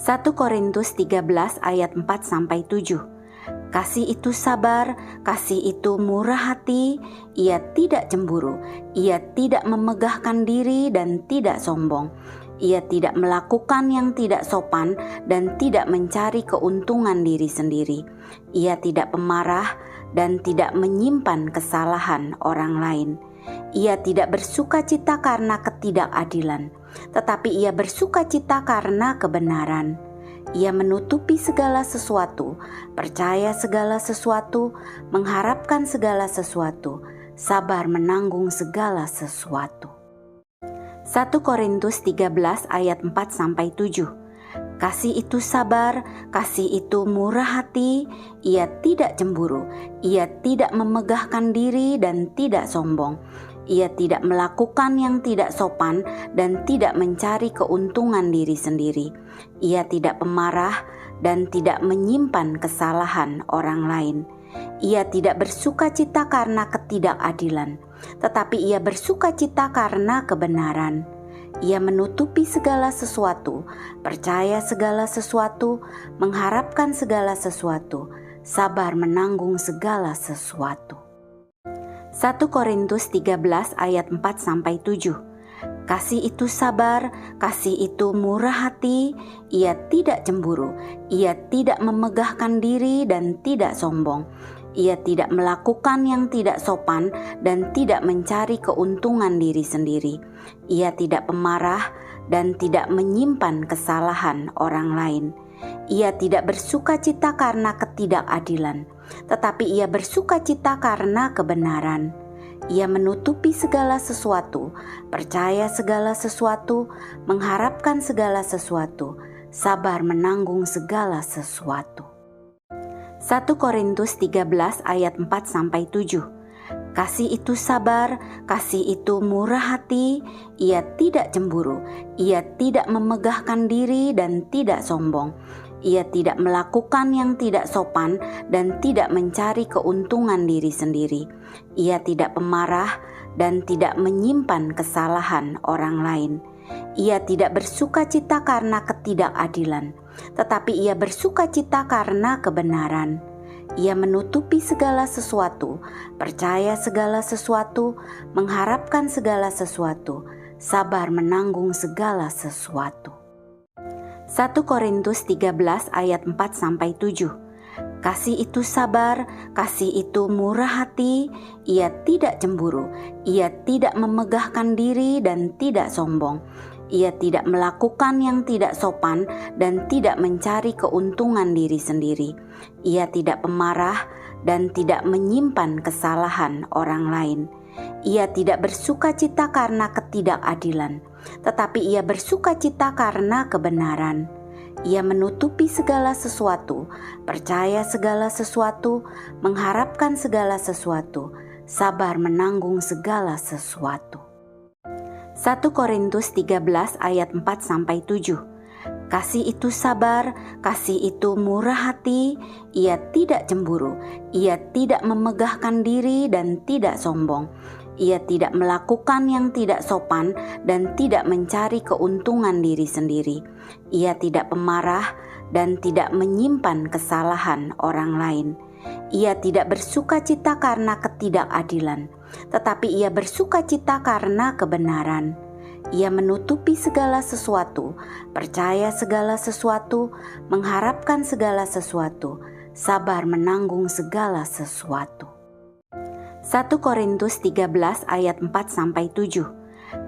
1 Korintus 13 ayat 4-7. Kasih itu sabar, kasih itu murah hati, ia tidak cemburu, ia tidak memegahkan diri dan tidak sombong. Ia tidak melakukan yang tidak sopan dan tidak mencari keuntungan diri sendiri. Ia tidak pemarah dan tidak menyimpan kesalahan orang lain. Ia tidak bersukacita karena ketidakadilan, tetapi ia bersukacita karena kebenaran. Ia menutupi segala sesuatu, percaya segala sesuatu, mengharapkan segala sesuatu, sabar menanggung segala sesuatu. 1 Korintus 13 ayat 4-7. Kasih itu sabar, kasih itu murah hati, ia tidak cemburu, ia tidak memegahkan diri dan tidak sombong. Ia tidak melakukan yang tidak sopan dan tidak mencari keuntungan diri sendiri. Ia tidak pemarah dan tidak menyimpan kesalahan orang lain. Ia tidak bersukacita karena ketidakadilan, tetapi ia bersukacita karena kebenaran. Ia menutupi segala sesuatu, percaya segala sesuatu, mengharapkan segala sesuatu, sabar menanggung segala sesuatu. 1 Korintus 13 ayat 4-7. Kasih itu sabar, kasih itu murah hati, ia tidak cemburu, ia tidak memegahkan diri dan tidak sombong. Ia tidak melakukan yang tidak sopan dan tidak mencari keuntungan diri sendiri. Ia tidak pemarah dan tidak menyimpan kesalahan orang lain. Ia tidak bersukacita karena ketidakadilan, tetapi ia bersukacita karena kebenaran. Ia menutupi segala sesuatu, percaya segala sesuatu, mengharapkan segala sesuatu, sabar menanggung segala sesuatu. 1 Korintus 13 ayat 4-7. Kasih itu sabar, kasih itu murah hati, ia tidak cemburu, ia tidak memegahkan diri dan tidak sombong. Ia tidak melakukan yang tidak sopan dan tidak mencari keuntungan diri sendiri. Ia tidak pemarah dan tidak menyimpan kesalahan orang lain. Ia tidak bersukacita karena ketidakadilan, tetapi ia bersukacita karena kebenaran. Ia menutupi segala sesuatu, percaya segala sesuatu, mengharapkan segala sesuatu, sabar menanggung segala sesuatu. 1 Korintus 13 ayat 4-7. Kasih itu sabar, kasih itu murah hati, ia tidak cemburu, ia tidak memegahkan diri dan tidak sombong. Ia tidak melakukan yang tidak sopan dan tidak mencari keuntungan diri sendiri. Ia tidak pemarah dan tidak menyimpan kesalahan orang lain. Ia tidak bersukacita karena ketidakadilan, tetapi ia bersukacita karena kebenaran. Ia menutupi segala sesuatu, percaya segala sesuatu, mengharapkan segala sesuatu, sabar menanggung segala sesuatu. 1 Korintus 13 ayat 4-7. Kasih itu sabar, kasih itu murah hati, ia tidak cemburu, ia tidak memegahkan diri dan tidak sombong. Ia tidak melakukan yang tidak sopan dan tidak mencari keuntungan diri sendiri. Ia tidak pemarah dan tidak menyimpan kesalahan orang lain. Ia tidak bersukacita karena ketidakadilan, tetapi ia bersukacita karena kebenaran. Ia menutupi segala sesuatu, percaya segala sesuatu, mengharapkan segala sesuatu, sabar menanggung segala sesuatu. 1 Korintus 13 ayat 4-7.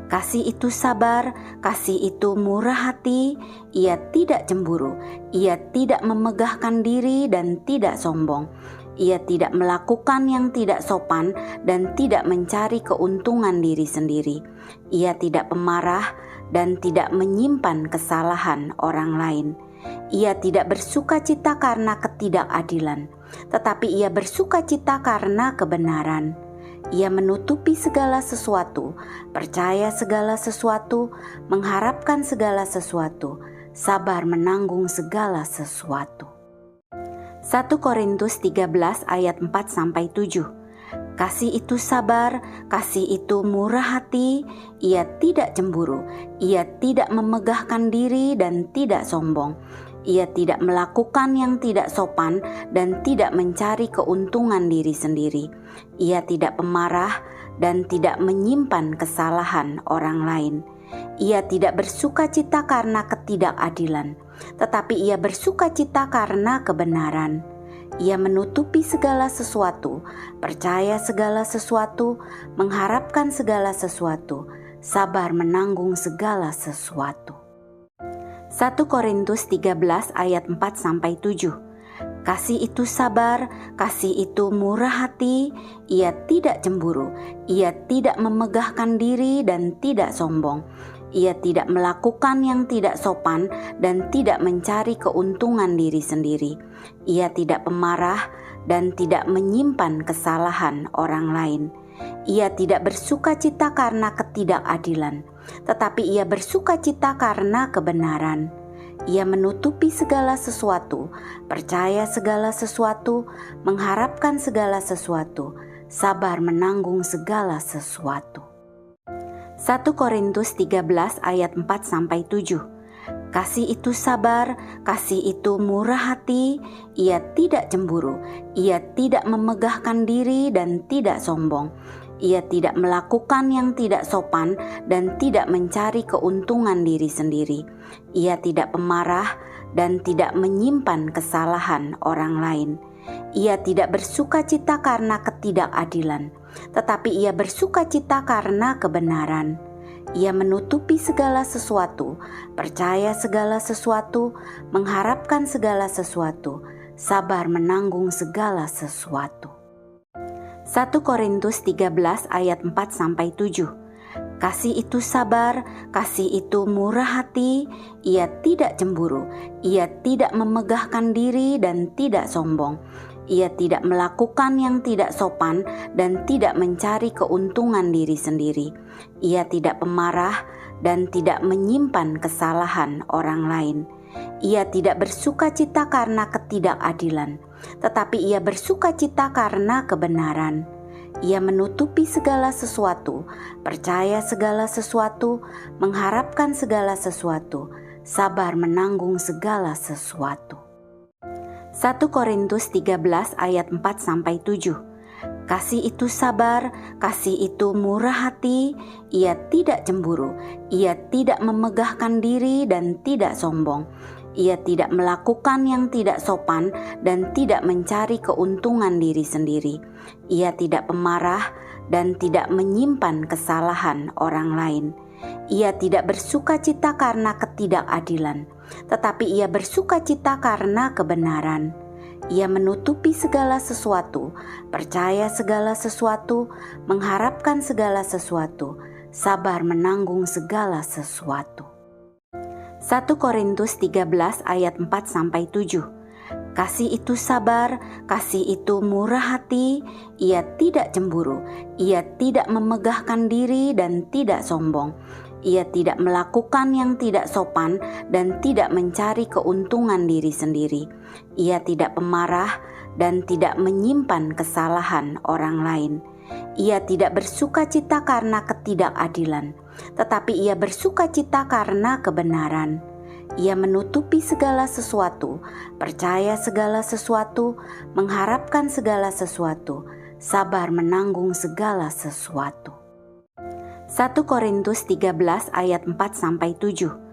Kasih itu sabar, kasih itu murah hati, ia tidak cemburu, ia tidak memegahkan diri dan tidak sombong. Ia tidak melakukan yang tidak sopan dan tidak mencari keuntungan diri sendiri. Ia tidak pemarah dan tidak menyimpan kesalahan orang lain. Ia tidak bersukacita karena ketidakadilan, tetapi ia bersukacita karena kebenaran. Ia menutupi segala sesuatu, percaya segala sesuatu, mengharapkan segala sesuatu, sabar menanggung segala sesuatu. 1 Korintus 13 ayat 4-7. Kasih itu sabar, kasih itu murah hati, ia tidak cemburu, ia tidak memegahkan diri dan tidak sombong. Ia tidak melakukan yang tidak sopan dan tidak mencari keuntungan diri sendiri. Ia tidak pemarah dan tidak menyimpan kesalahan orang lain. Ia tidak bersukacita karena ketidakadilan, tetapi ia bersukacita karena kebenaran. Ia menutupi segala sesuatu, percaya segala sesuatu, mengharapkan segala sesuatu, sabar menanggung segala sesuatu. 1 Korintus 13 ayat 4-7. Kasih itu sabar, kasih itu murah hati, ia tidak cemburu, ia tidak memegahkan diri dan tidak sombong. Ia tidak melakukan yang tidak sopan dan tidak mencari keuntungan diri sendiri. Ia tidak pemarah dan tidak menyimpan kesalahan orang lain. Ia tidak bersukacita karena ketidakadilan, tetapi ia bersukacita karena kebenaran. Ia menutupi segala sesuatu, percaya segala sesuatu, mengharapkan segala sesuatu, sabar menanggung segala sesuatu. 1 Korintus 13 ayat 4-7. Kasih itu sabar, kasih itu murah hati, ia tidak cemburu, ia tidak memegahkan diri dan tidak sombong. Ia tidak melakukan yang tidak sopan dan tidak mencari keuntungan diri sendiri. Ia tidak pemarah dan tidak menyimpan kesalahan orang lain. Ia tidak bersukacita karena ketidakadilan, tetapi ia bersukacita karena kebenaran. Ia menutupi segala sesuatu, percaya segala sesuatu, mengharapkan segala sesuatu, sabar menanggung segala sesuatu. 1 Korintus 13 ayat 4-7. Kasih itu sabar, kasih itu murah hati, ia tidak cemburu, ia tidak memegahkan diri dan tidak sombong. Ia tidak melakukan yang tidak sopan dan tidak mencari keuntungan diri sendiri. Ia tidak pemarah dan tidak menyimpan kesalahan orang lain. Ia tidak bersukacita karena ketidakadilan, tetapi ia bersukacita karena kebenaran. Ia menutupi segala sesuatu, percaya segala sesuatu, mengharapkan segala sesuatu, sabar menanggung segala sesuatu. 1 Korintus 13 ayat 4-7. Kasih itu sabar, kasih itu murah hati, ia tidak cemburu, ia tidak memegahkan diri dan tidak sombong. Ia tidak melakukan yang tidak sopan dan tidak mencari keuntungan diri sendiri. Ia tidak pemarah dan tidak menyimpan kesalahan orang lain. Ia tidak bersukacita karena ketidakadilan, tetapi ia bersukacita karena kebenaran. Ia menutupi segala sesuatu, percaya segala sesuatu, mengharapkan segala sesuatu, sabar menanggung segala sesuatu. 1 Korintus 13 ayat 4-7. Kasih itu sabar, kasih itu murah hati, ia tidak cemburu, ia tidak memegahkan diri dan tidak sombong. Ia tidak melakukan yang tidak sopan dan tidak mencari keuntungan diri sendiri. Ia tidak pemarah dan tidak menyimpan kesalahan orang lain. Ia tidak bersukacita karena ketidakadilan, tetapi ia bersukacita karena kebenaran. Ia menutupi segala sesuatu, percaya segala sesuatu, mengharapkan segala sesuatu, sabar menanggung segala sesuatu. 1 Korintus 13 ayat 4-7.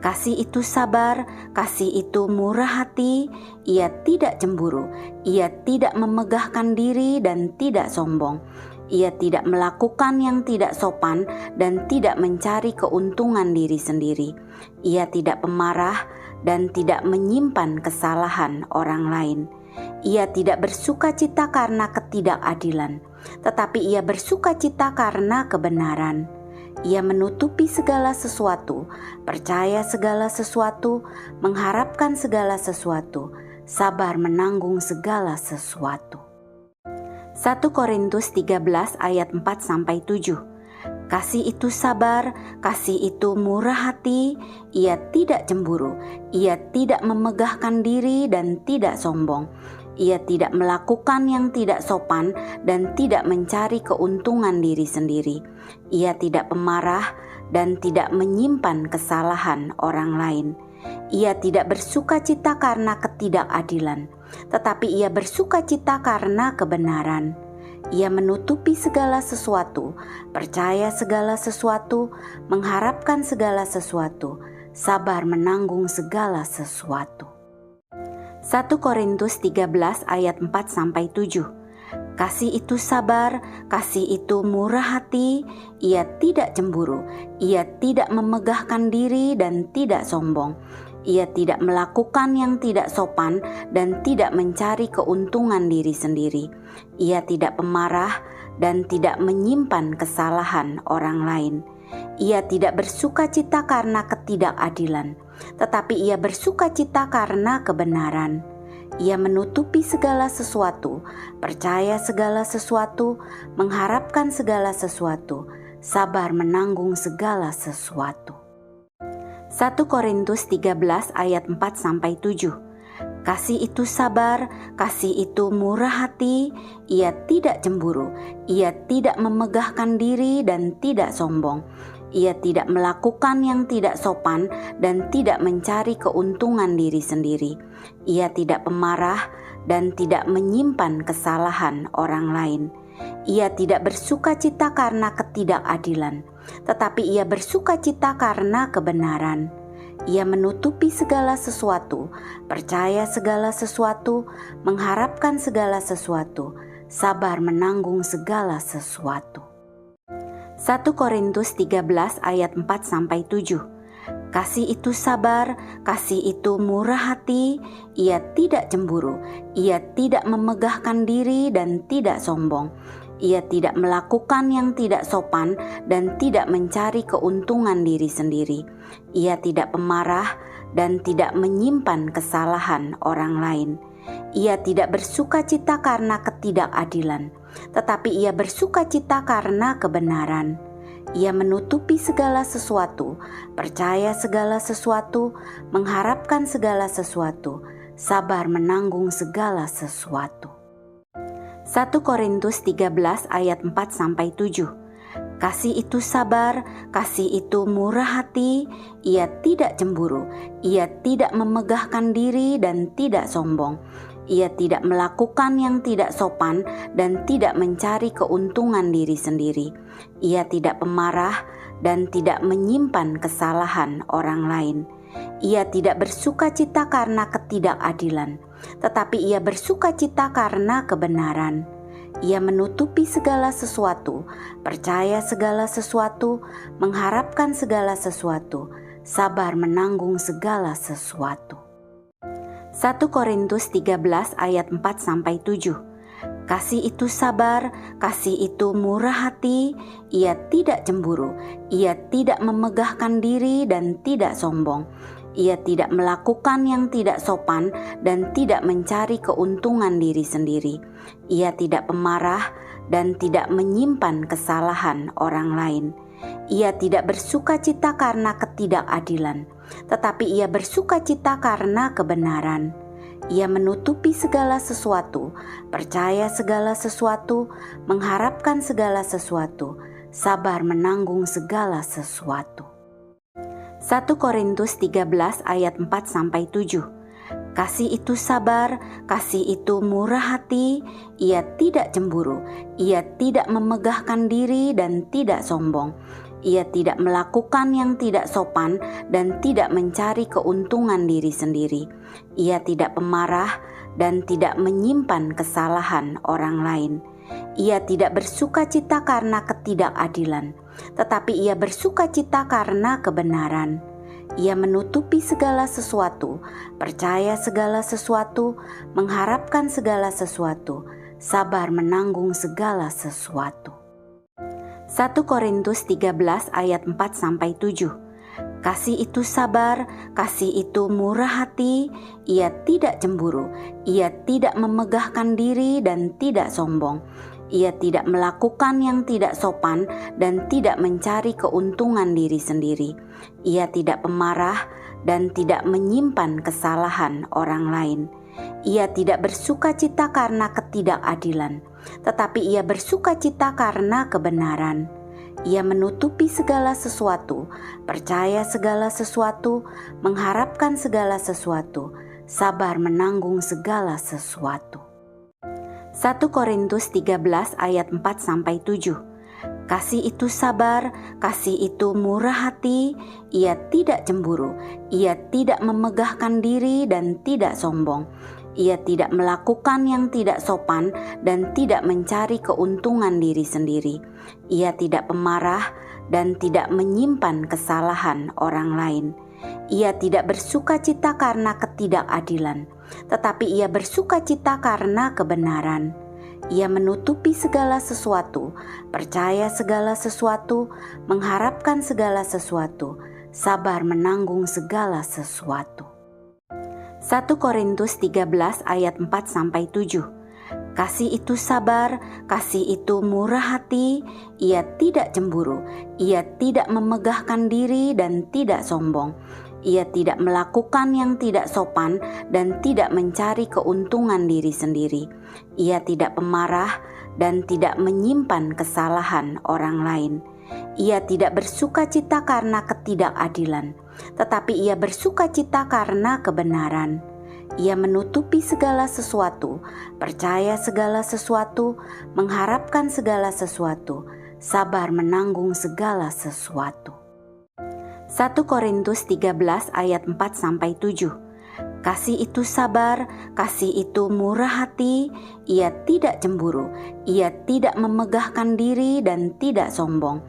Kasih itu sabar, kasih itu murah hati, ia tidak cemburu, ia tidak memegahkan diri dan tidak sombong. Ia tidak melakukan yang tidak sopan dan tidak mencari keuntungan diri sendiri. Ia tidak pemarah dan tidak menyimpan kesalahan orang lain. Ia tidak bersukacita karena ketidakadilan, tetapi ia bersukacita karena kebenaran. Ia menutupi segala sesuatu, percaya segala sesuatu, mengharapkan segala sesuatu, sabar menanggung segala sesuatu. 1 Korintus 13 ayat 4-7. Kasih itu sabar, kasih itu murah hati, ia tidak cemburu, ia tidak memegahkan diri dan tidak sombong. Ia tidak melakukan yang tidak sopan dan tidak mencari keuntungan diri sendiri. Ia tidak pemarah dan tidak menyimpan kesalahan orang lain. Ia tidak bersukacita karena ketidakadilan, tetapi ia bersukacita karena kebenaran. Ia menutupi segala sesuatu, percaya segala sesuatu, mengharapkan segala sesuatu, sabar menanggung segala sesuatu. 1 Korintus 13 ayat 4-7. Kasih itu sabar, kasih itu murah hati, ia tidak cemburu, ia tidak memegahkan diri dan tidak sombong. Ia tidak melakukan yang tidak sopan dan tidak mencari keuntungan diri sendiri. Ia tidak pemarah dan tidak menyimpan kesalahan orang lain. Ia tidak bersukacita karena ketidakadilan, tetapi ia bersukacita karena kebenaran. Ia menutupi segala sesuatu, percaya segala sesuatu, mengharapkan segala sesuatu, sabar menanggung segala sesuatu. 1 Korintus 13 ayat 4-7. Kasih itu sabar, kasih itu murah hati, ia tidak cemburu, ia tidak memegahkan diri dan tidak sombong. Ia tidak melakukan yang tidak sopan dan tidak mencari keuntungan diri sendiri. Ia tidak pemarah dan tidak menyimpan kesalahan orang lain. Ia tidak bersukacita karena ketidakadilan, tetapi ia bersukacita karena kebenaran. Ia menutupi segala sesuatu, percaya segala sesuatu, mengharapkan segala sesuatu, sabar menanggung segala sesuatu. 1 Korintus 13 ayat 4-7. Kasih itu sabar, kasih itu murah hati, ia tidak cemburu, ia tidak memegahkan diri dan tidak sombong. Ia tidak melakukan yang tidak sopan dan tidak mencari keuntungan diri sendiri. Ia tidak pemarah dan tidak menyimpan kesalahan orang lain. Ia tidak bersukacita karena ketidakadilan, tetapi ia bersukacita karena kebenaran. Ia menutupi segala sesuatu, percaya segala sesuatu, mengharapkan segala sesuatu, sabar menanggung segala sesuatu. 1 Korintus 13 ayat 4-7. Kasih itu sabar, kasih itu murah hati, ia tidak cemburu, ia tidak memegahkan diri dan tidak sombong. Ia tidak melakukan yang tidak sopan dan tidak mencari keuntungan diri sendiri. Ia tidak pemarah dan tidak menyimpan kesalahan orang lain. Ia tidak bersukacita karena ketidakadilan, tetapi ia bersukacita karena kebenaran. Ia menutupi segala sesuatu, percaya segala sesuatu, mengharapkan segala sesuatu, sabar menanggung segala sesuatu. 1 Korintus 13 ayat 4-7. Kasih itu sabar, kasih itu murah hati, ia tidak cemburu, ia tidak memegahkan diri dan tidak sombong. Ia tidak melakukan yang tidak sopan dan tidak mencari keuntungan diri sendiri. Ia tidak pemarah dan tidak menyimpan kesalahan orang lain. Ia tidak bersukacita karena ketidakadilan, tetapi ia bersukacita karena kebenaran. Ia menutupi segala sesuatu, percaya segala sesuatu, mengharapkan segala sesuatu, sabar menanggung segala sesuatu. 1 Korintus 13 ayat 4-7. Kasih itu sabar, kasih itu murah hati, ia tidak cemburu, ia tidak memegahkan diri dan tidak sombong. Ia tidak melakukan yang tidak sopan dan tidak mencari keuntungan diri sendiri. Ia tidak pemarah dan tidak menyimpan kesalahan orang lain. Ia tidak bersukacita karena ketidakadilan, tetapi ia bersukacita karena kebenaran. Ia menutupi segala sesuatu, percaya segala sesuatu, mengharapkan segala sesuatu, sabar menanggung segala sesuatu. 1 Korintus 13 ayat 4-7. Kasih itu sabar, kasih itu murah hati, ia tidak cemburu, ia tidak memegahkan diri dan tidak sombong. Ia tidak melakukan yang tidak sopan dan tidak mencari keuntungan diri sendiri. Ia tidak pemarah dan tidak menyimpan kesalahan orang lain. Ia tidak bersukacita karena ketidakadilan, tetapi ia bersukacita karena kebenaran. Ia menutupi segala sesuatu, percaya segala sesuatu, mengharapkan segala sesuatu, sabar menanggung segala sesuatu. 1 Korintus 13 ayat 4-7. Kasih itu sabar, kasih itu murah hati, ia tidak cemburu, ia tidak memegahkan diri dan tidak sombong. Ia tidak melakukan yang tidak sopan dan tidak mencari keuntungan diri sendiri. Ia tidak pemarah dan tidak menyimpan kesalahan orang lain. Ia tidak bersukacita karena ketidakadilan, tetapi ia bersukacita karena kebenaran. Ia menutupi segala sesuatu, percaya segala sesuatu, mengharapkan segala sesuatu, sabar menanggung segala sesuatu. 1 Korintus 13 ayat 4-7. Kasih itu sabar, kasih itu murah hati, ia tidak cemburu, ia tidak memegahkan diri dan tidak sombong. Ia tidak melakukan yang tidak sopan dan tidak mencari keuntungan diri sendiri. Ia tidak pemarah dan tidak menyimpan kesalahan orang lain. Ia tidak bersukacita karena ketidakadilan, tetapi ia bersukacita karena kebenaran. Ia menutupi segala sesuatu, percaya segala sesuatu, mengharapkan segala sesuatu, sabar menanggung segala sesuatu. 1 Korintus 13 ayat 4-7. Kasih itu sabar, kasih itu murah hati, ia tidak cemburu, ia tidak memegahkan diri dan tidak sombong.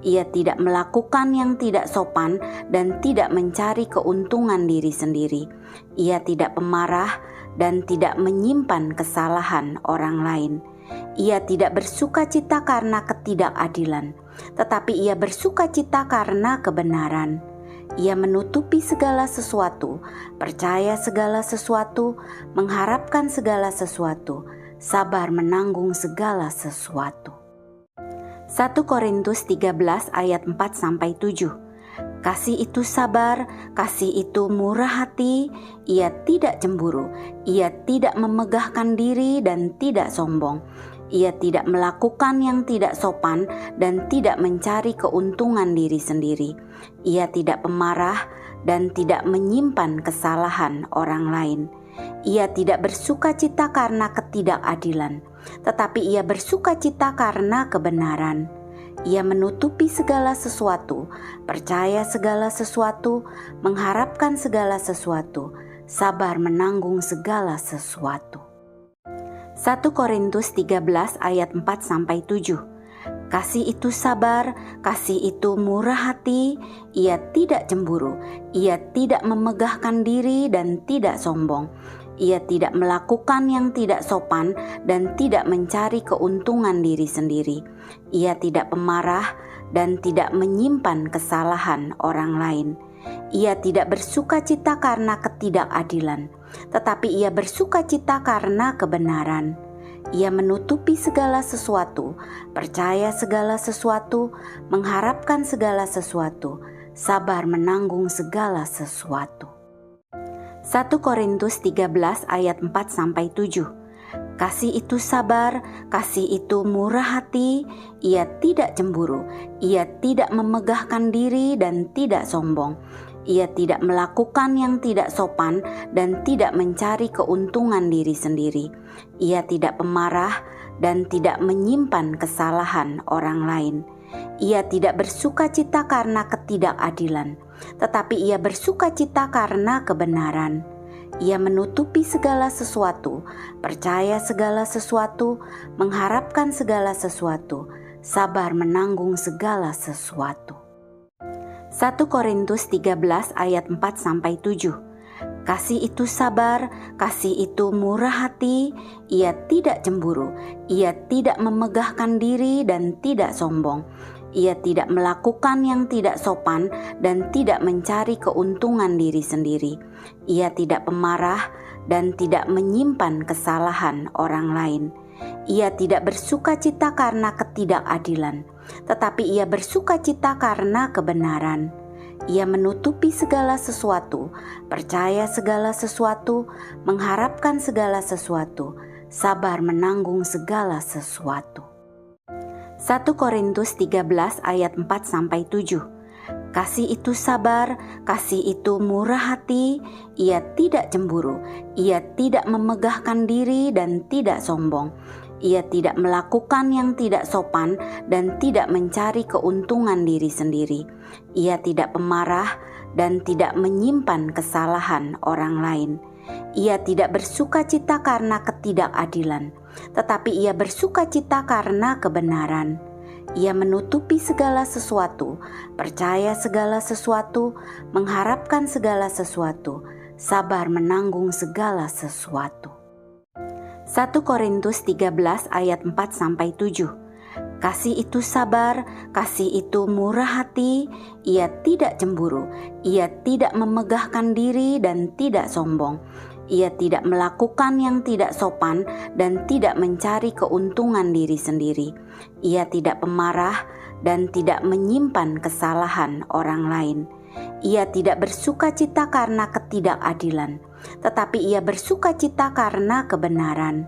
Ia tidak melakukan yang tidak sopan dan tidak mencari keuntungan diri sendiri. Ia tidak pemarah dan tidak menyimpan kesalahan orang lain. Ia tidak bersukacita karena ketidakadilan, tetapi ia bersukacita karena kebenaran. Ia menutupi segala sesuatu, percaya segala sesuatu, mengharapkan segala sesuatu, sabar menanggung segala sesuatu. 1 Korintus 13 ayat 4-7. Kasih itu sabar, kasih itu murah hati, ia tidak cemburu, ia tidak memegahkan diri dan tidak sombong. Ia tidak melakukan yang tidak sopan dan tidak mencari keuntungan diri sendiri. Ia tidak pemarah dan tidak menyimpan kesalahan orang lain. Ia tidak bersukacita karena ketidakadilan, tetapi ia bersukacita karena kebenaran. Ia menutupi segala sesuatu, percaya segala sesuatu, mengharapkan segala sesuatu, sabar menanggung segala sesuatu. 1 Korintus 13 ayat 4-7. Kasih itu sabar, kasih itu murah hati, ia tidak cemburu, ia tidak memegahkan diri dan tidak sombong. Ia tidak melakukan yang tidak sopan dan tidak mencari keuntungan diri sendiri. Ia tidak pemarah dan tidak menyimpan kesalahan orang lain. Ia tidak bersukacita karena ketidakadilan, tetapi ia bersukacita karena kebenaran. Ia menutupi segala sesuatu, percaya segala sesuatu, mengharapkan segala sesuatu, sabar menanggung segala sesuatu. 1 Korintus 13 ayat 4-7. Kasih itu sabar, kasih itu murah hati, ia tidak cemburu, ia tidak memegahkan diri dan tidak sombong. Ia tidak melakukan yang tidak sopan dan tidak mencari keuntungan diri sendiri. Ia tidak pemarah dan tidak menyimpan kesalahan orang lain. Ia tidak bersukacita karena ketidakadilan, tetapi ia bersukacita karena kebenaran. Ia menutupi segala sesuatu, percaya segala sesuatu, mengharapkan segala sesuatu, sabar menanggung segala sesuatu. 1 Korintus 13 ayat 4-7. Kasih itu sabar, kasih itu murah hati, ia tidak cemburu, ia tidak memegahkan diri dan tidak sombong. Ia tidak melakukan yang tidak sopan dan tidak mencari keuntungan diri sendiri. Ia tidak pemarah dan tidak menyimpan kesalahan orang lain. Ia tidak bersukacita karena ketidakadilan, tetapi ia bersukacita karena kebenaran. Ia menutupi segala sesuatu, percaya segala sesuatu, mengharapkan segala sesuatu, sabar menanggung segala sesuatu. 1 Korintus 13 ayat 4-7. Kasih itu sabar, kasih itu murah hati, ia tidak cemburu, ia tidak memegahkan diri dan tidak sombong. Ia tidak melakukan yang tidak sopan dan tidak mencari keuntungan diri sendiri. Ia tidak pemarah dan tidak menyimpan kesalahan orang lain. Ia tidak bersukacita karena ketidakadilan, tetapi ia bersukacita karena kebenaran. Ia menutupi segala sesuatu, percaya segala sesuatu, mengharapkan segala sesuatu, sabar menanggung segala sesuatu. 1 Korintus 13 ayat 4-7. Kasih itu sabar, kasih itu murah hati, ia tidak cemburu, ia tidak memegahkan diri dan tidak sombong. Ia tidak melakukan yang tidak sopan dan tidak mencari keuntungan diri sendiri. Ia tidak pemarah dan tidak menyimpan kesalahan orang lain. Ia tidak bersukacita karena ketidakadilan, tetapi ia bersukacita karena kebenaran.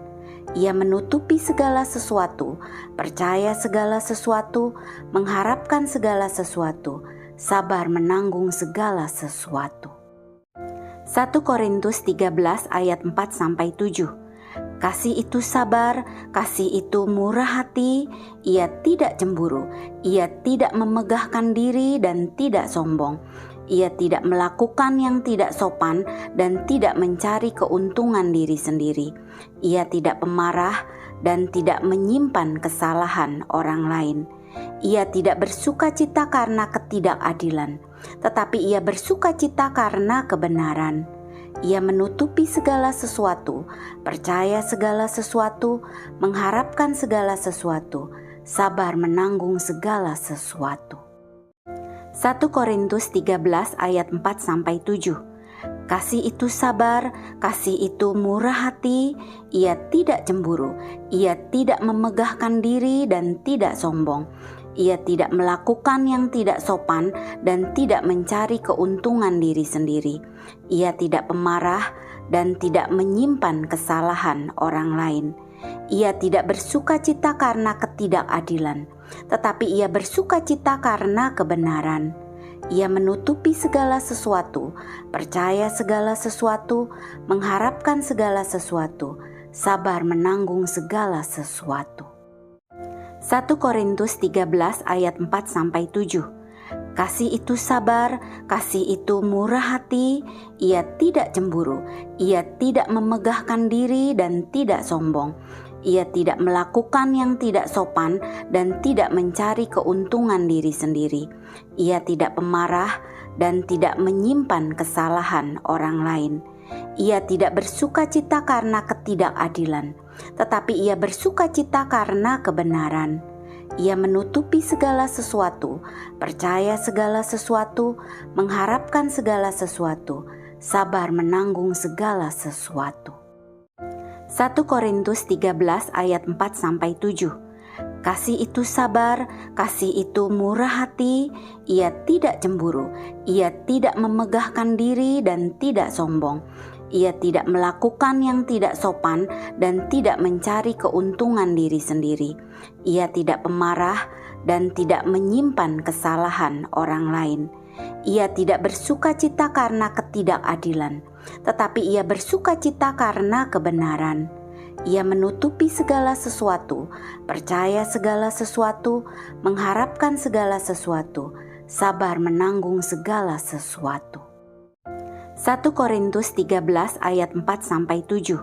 Ia menutupi segala sesuatu, percaya segala sesuatu, mengharapkan segala sesuatu, sabar menanggung segala sesuatu. 1 Korintus 13 ayat 4-7. Kasih itu sabar, kasih itu murah hati, ia tidak cemburu, ia tidak memegahkan diri dan tidak sombong. Ia tidak melakukan yang tidak sopan dan tidak mencari keuntungan diri sendiri. Ia tidak pemarah dan tidak menyimpan kesalahan orang lain. Ia tidak bersukacita karena ketidakadilan, tetapi ia bersukacita karena kebenaran. Ia menutupi segala sesuatu, percaya segala sesuatu, mengharapkan segala sesuatu, sabar menanggung segala sesuatu. 1 Korintus 13 ayat 4-7. Kasih itu sabar, kasih itu murah hati, ia tidak cemburu, ia tidak memegahkan diri dan tidak sombong. Ia tidak melakukan yang tidak sopan dan tidak mencari keuntungan diri sendiri. Ia tidak pemarah dan tidak menyimpan kesalahan orang lain. Ia tidak bersukacita karena ketidakadilan, tetapi ia bersukacita karena kebenaran. Ia menutupi segala sesuatu, percaya segala sesuatu, mengharapkan segala sesuatu, sabar menanggung segala sesuatu. 1 Korintus 13 ayat 4-7. Kasih itu sabar, kasih itu murah hati, ia tidak cemburu, ia tidak memegahkan diri dan tidak sombong. Ia tidak melakukan yang tidak sopan dan tidak mencari keuntungan diri sendiri. Ia tidak pemarah dan tidak menyimpan kesalahan orang lain. Ia tidak bersukacita karena ketidakadilan, tetapi ia bersukacita karena kebenaran. Ia menutupi segala sesuatu, percaya segala sesuatu, mengharapkan segala sesuatu, sabar menanggung segala sesuatu. 1 Korintus 13 ayat 4-7. Kasih itu sabar, kasih itu murah hati, ia tidak cemburu, ia tidak memegahkan diri dan tidak sombong. Ia tidak melakukan yang tidak sopan dan tidak mencari keuntungan diri sendiri. Ia tidak pemarah dan tidak menyimpan kesalahan orang lain. Ia tidak bersukacita karena ketidakadilan, tetapi ia bersukacita karena kebenaran. Ia menutupi segala sesuatu, percaya segala sesuatu, mengharapkan segala sesuatu, sabar menanggung segala sesuatu. 1 Korintus 13 ayat 4-7.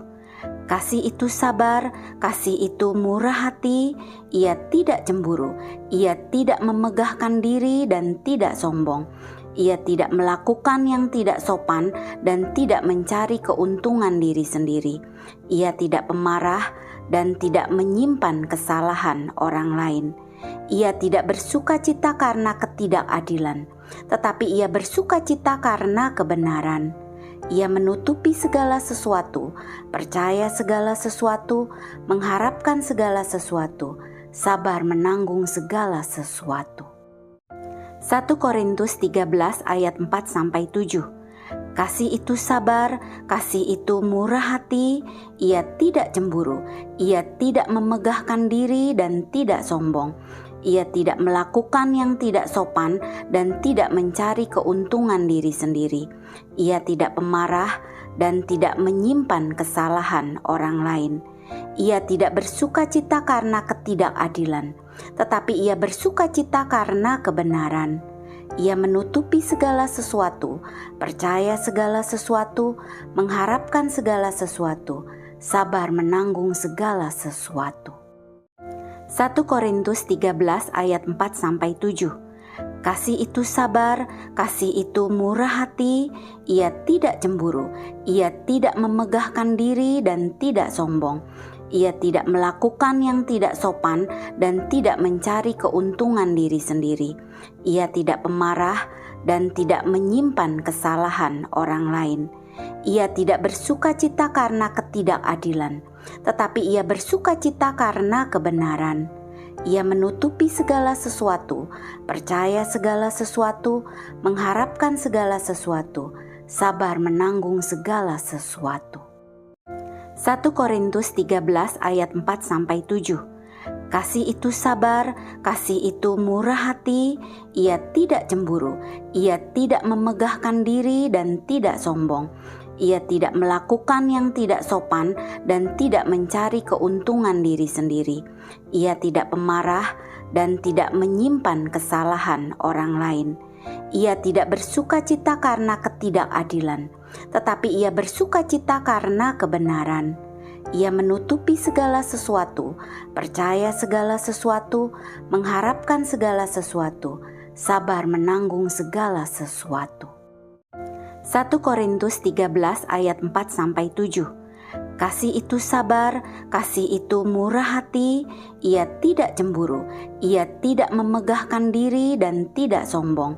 Kasih itu sabar, kasih itu murah hati, ia tidak cemburu, ia tidak memegahkan diri dan tidak sombong. Ia tidak melakukan yang tidak sopan dan tidak mencari keuntungan diri sendiri. Ia tidak pemarah dan tidak menyimpan kesalahan orang lain. Ia tidak bersukacita karena ketidakadilan, tetapi ia bersukacita karena kebenaran. Ia menutupi segala sesuatu, percaya segala sesuatu, mengharapkan segala sesuatu, sabar menanggung segala sesuatu. 1 Korintus 13 ayat 4-7. Kasih itu sabar, kasih itu murah hati, ia tidak cemburu, ia tidak memegahkan diri dan tidak sombong. Ia tidak melakukan yang tidak sopan dan tidak mencari keuntungan diri sendiri. Ia tidak pemarah dan tidak menyimpan kesalahan orang lain. Ia tidak bersukacita karena ketidakadilan, tetapi ia bersukacita karena kebenaran. Ia menutupi segala sesuatu, percaya segala sesuatu, mengharapkan segala sesuatu, sabar menanggung segala sesuatu. 1 Korintus 13 ayat 4-7. Kasih itu sabar, kasih itu murah hati, ia tidak cemburu, ia tidak memegahkan diri dan tidak sombong. Ia tidak melakukan yang tidak sopan dan tidak mencari keuntungan diri sendiri. Ia tidak pemarah dan tidak menyimpan kesalahan orang lain. Ia tidak bersukacita karena ketidakadilan, tetapi ia bersukacita karena kebenaran. Ia menutupi segala sesuatu, percaya segala sesuatu, mengharapkan segala sesuatu, sabar menanggung segala sesuatu. 1 Korintus 13 ayat 4-7. Kasih itu sabar, kasih itu murah hati, ia tidak cemburu, ia tidak memegahkan diri dan tidak sombong. Ia tidak melakukan yang tidak sopan dan tidak mencari keuntungan diri sendiri. Ia tidak pemarah dan tidak menyimpan kesalahan orang lain. Ia tidak bersukacita karena ketidakadilan, tetapi ia bersukacita karena kebenaran. Ia menutupi segala sesuatu, percaya segala sesuatu, mengharapkan segala sesuatu, sabar menanggung segala sesuatu. 1 Korintus 13 ayat 4-7. Kasih itu sabar, kasih itu murah hati, ia tidak cemburu, ia tidak memegahkan diri dan tidak sombong.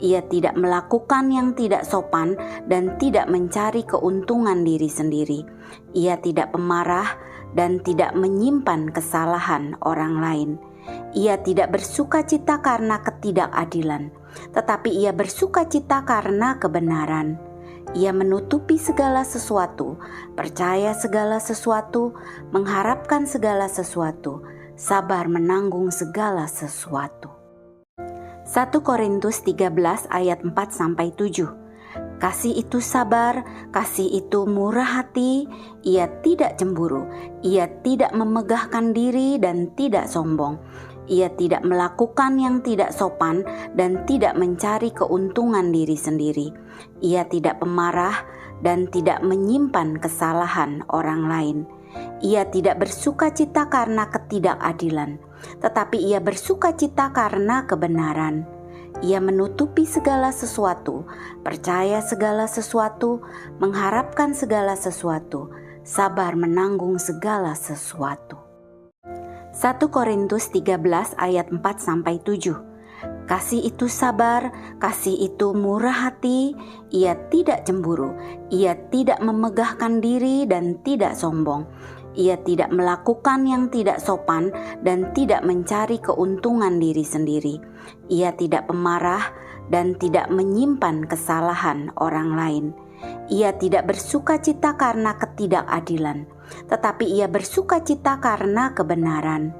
Ia tidak melakukan yang tidak sopan dan tidak mencari keuntungan diri sendiri. Ia tidak pemarah dan tidak menyimpan kesalahan orang lain. Ia tidak bersukacita karena ketidakadilan, tetapi ia bersukacita karena kebenaran. Ia menutupi segala sesuatu, percaya segala sesuatu, mengharapkan segala sesuatu, sabar menanggung segala sesuatu. 1 Korintus 13 ayat 4-7. Kasih itu sabar, kasih itu murah hati, ia tidak cemburu, ia tidak memegahkan diri dan tidak sombong. Ia tidak melakukan yang tidak sopan dan tidak mencari keuntungan diri sendiri. Ia tidak pemarah dan tidak menyimpan kesalahan orang lain. Ia tidak bersukacita karena ketidakadilan, tetapi ia bersukacita karena kebenaran. Ia menutupi segala sesuatu, percaya segala sesuatu, mengharapkan segala sesuatu, sabar menanggung segala sesuatu. 1 Korintus 13 ayat 4-7. Kasih itu sabar, kasih itu murah hati, ia tidak cemburu, ia tidak memegahkan diri dan tidak sombong. Ia tidak melakukan yang tidak sopan dan tidak mencari keuntungan diri sendiri. Ia tidak pemarah dan tidak menyimpan kesalahan orang lain. Ia tidak bersukacita karena ketidakadilan, tetapi ia bersukacita karena kebenaran.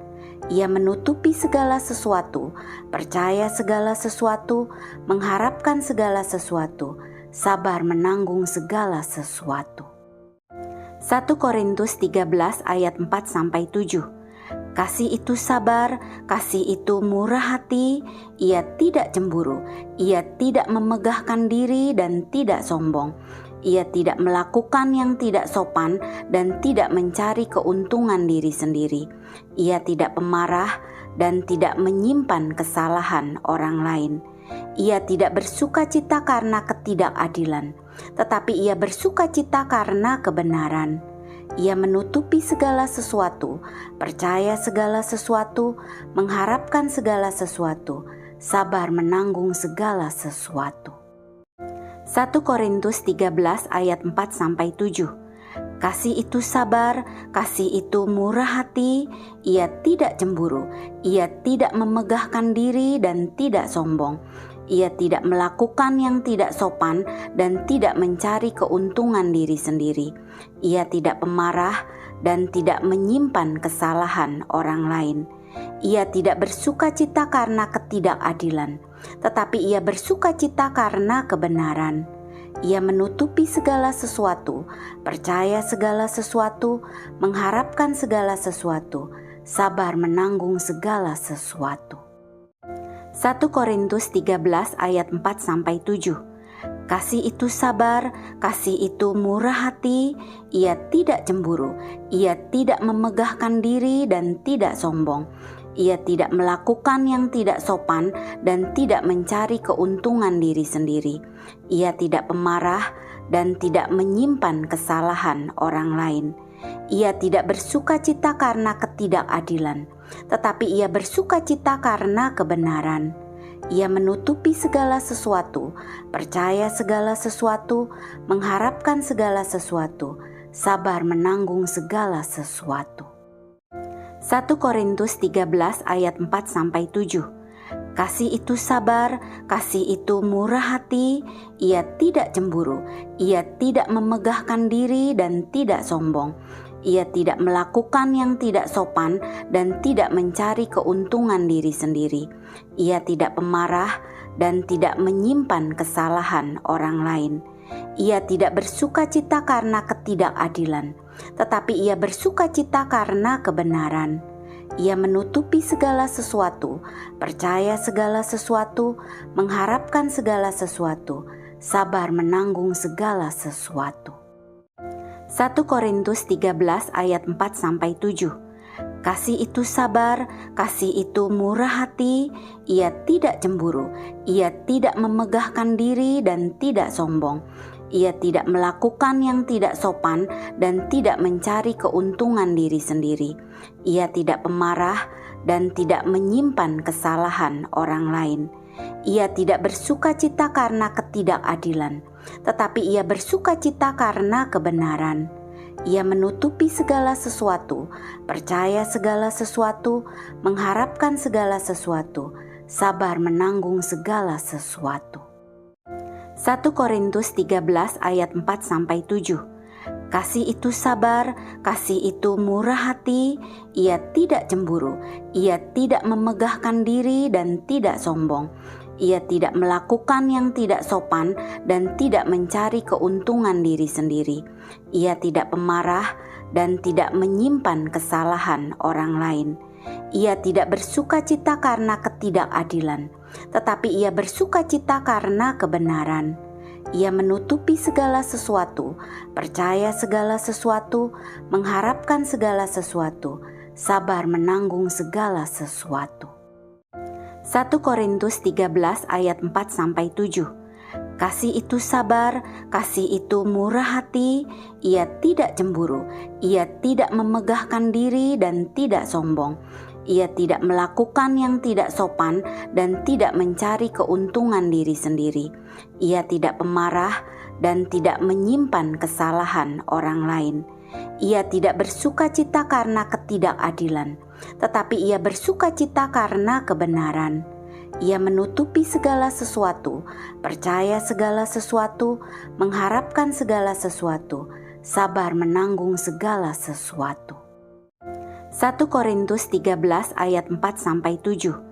Ia menutupi segala sesuatu, percaya segala sesuatu, mengharapkan segala sesuatu, sabar menanggung segala sesuatu. 1 Korintus 13 ayat 4-7. Kasih itu sabar, kasih itu murah hati, ia tidak cemburu, ia tidak memegahkan diri dan tidak sombong. Ia tidak melakukan yang tidak sopan dan tidak mencari keuntungan diri sendiri. Ia tidak pemarah dan tidak menyimpan kesalahan orang lain. Ia tidak bersukacita karena ketidakadilan, tetapi ia bersukacita karena kebenaran. Ia menutupi segala sesuatu, percaya segala sesuatu, mengharapkan segala sesuatu, sabar menanggung segala sesuatu. 1 Korintus 13 ayat 4-7. Kasih itu sabar, kasih itu murah hati, ia tidak cemburu, ia tidak memegahkan diri dan tidak sombong. Ia tidak melakukan yang tidak sopan dan tidak mencari keuntungan diri sendiri. Ia tidak pemarah dan tidak menyimpan kesalahan orang lain. Ia tidak bersukacita karena ketidakadilan, tetapi ia bersukacita karena kebenaran. Ia menutupi segala sesuatu, percaya segala sesuatu, mengharapkan segala sesuatu, sabar menanggung segala sesuatu. 1 Korintus 13 ayat 4-7. Kasih itu sabar, kasih itu murah hati, ia tidak cemburu, ia tidak memegahkan diri dan tidak sombong. Ia tidak melakukan yang tidak sopan dan tidak mencari keuntungan diri sendiri. Ia tidak pemarah dan tidak menyimpan kesalahan orang lain. Ia tidak bersukacita karena ketidakadilan, tetapi ia bersukacita karena kebenaran. Ia menutupi segala sesuatu, percaya segala sesuatu, mengharapkan segala sesuatu, sabar menanggung segala sesuatu. 1 Korintus 13 ayat 4-7. Kasih itu sabar, kasih itu murah hati, ia tidak cemburu, ia tidak memegahkan diri dan tidak sombong. Ia tidak melakukan yang tidak sopan dan tidak mencari keuntungan diri sendiri. Ia tidak pemarah dan tidak menyimpan kesalahan orang lain. Ia tidak bersukacita karena ketidakadilan, tetapi ia bersukacita karena kebenaran. Ia menutupi segala sesuatu, percaya segala sesuatu, mengharapkan segala sesuatu, sabar menanggung segala sesuatu. 1 Korintus 13 ayat 4-7. Kasih itu sabar, kasih itu murah hati, ia tidak cemburu, ia tidak memegahkan diri dan tidak sombong. Ia tidak melakukan yang tidak sopan dan tidak mencari keuntungan diri sendiri. Ia tidak pemarah dan tidak menyimpan kesalahan orang lain. Ia tidak bersukacita karena ketidakadilan, tetapi ia bersukacita karena kebenaran. Ia menutupi segala sesuatu, percaya segala sesuatu, mengharapkan segala sesuatu, sabar menanggung segala sesuatu. 1 Korintus 13 ayat 4-7. Kasih itu sabar, kasih itu murah hati, ia tidak cemburu, ia tidak memegahkan diri dan tidak sombong. Ia tidak melakukan yang tidak sopan dan tidak mencari keuntungan diri sendiri. Ia tidak pemarah dan tidak menyimpan kesalahan orang lain. Ia tidak bersukacita karena ketidakadilan, tetapi ia bersukacita karena kebenaran. Ia menutupi segala sesuatu, percaya segala sesuatu, mengharapkan segala sesuatu, sabar menanggung segala sesuatu. 1 Korintus 13 ayat 4-7. Kasih itu sabar, kasih itu murah hati, ia tidak cemburu, ia tidak memegahkan diri dan tidak sombong. Ia tidak melakukan yang tidak sopan dan tidak mencari keuntungan diri sendiri. Ia tidak pemarah dan tidak menyimpan kesalahan orang lain. Ia tidak bersukacita karena ketidakadilan, tetapi ia bersukacita karena kebenaran. Ia menutupi segala sesuatu, percaya segala sesuatu, mengharapkan segala sesuatu, sabar menanggung segala sesuatu. 1 Korintus 13 ayat 4-7.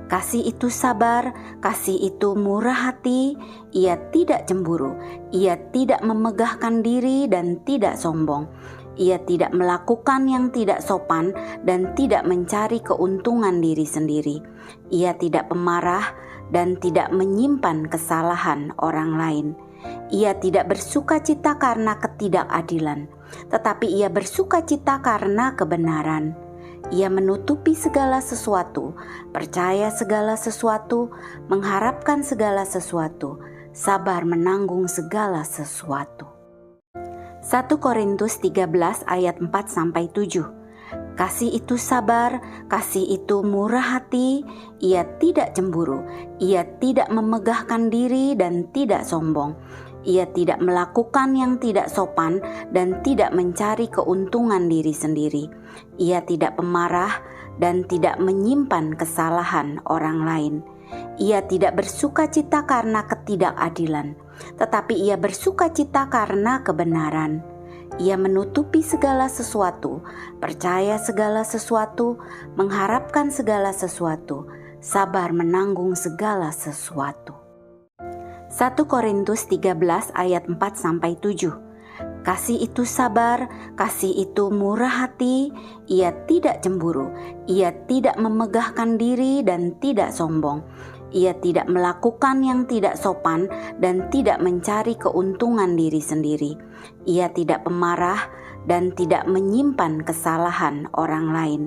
Kasih itu sabar, kasih itu murah hati, ia tidak cemburu, ia tidak memegahkan diri dan tidak sombong. Ia tidak melakukan yang tidak sopan dan tidak mencari keuntungan diri sendiri. Ia tidak pemarah dan tidak menyimpan kesalahan orang lain. Ia tidak bersukacita karena ketidakadilan, tetapi ia bersukacita karena kebenaran. Ia menutupi segala sesuatu, percaya segala sesuatu, mengharapkan segala sesuatu, sabar menanggung segala sesuatu. 1 Korintus 13 ayat 4-7. Kasih itu sabar, kasih itu murah hati, ia tidak cemburu, ia tidak memegahkan diri dan tidak sombong. Ia tidak melakukan yang tidak sopan dan tidak mencari keuntungan diri sendiri. Ia tidak pemarah dan tidak menyimpan kesalahan orang lain. Ia tidak bersukacita karena ketidakadilan, tetapi ia bersukacita karena kebenaran. Ia menutupi segala sesuatu, percaya segala sesuatu, mengharapkan segala sesuatu, sabar menanggung segala sesuatu. 1 Korintus 13 ayat 4-7. Kasih itu sabar, kasih itu murah hati, ia tidak cemburu, ia tidak memegahkan diri dan tidak sombong. Ia tidak melakukan yang tidak sopan dan tidak mencari keuntungan diri sendiri. Ia tidak pemarah dan tidak menyimpan kesalahan orang lain.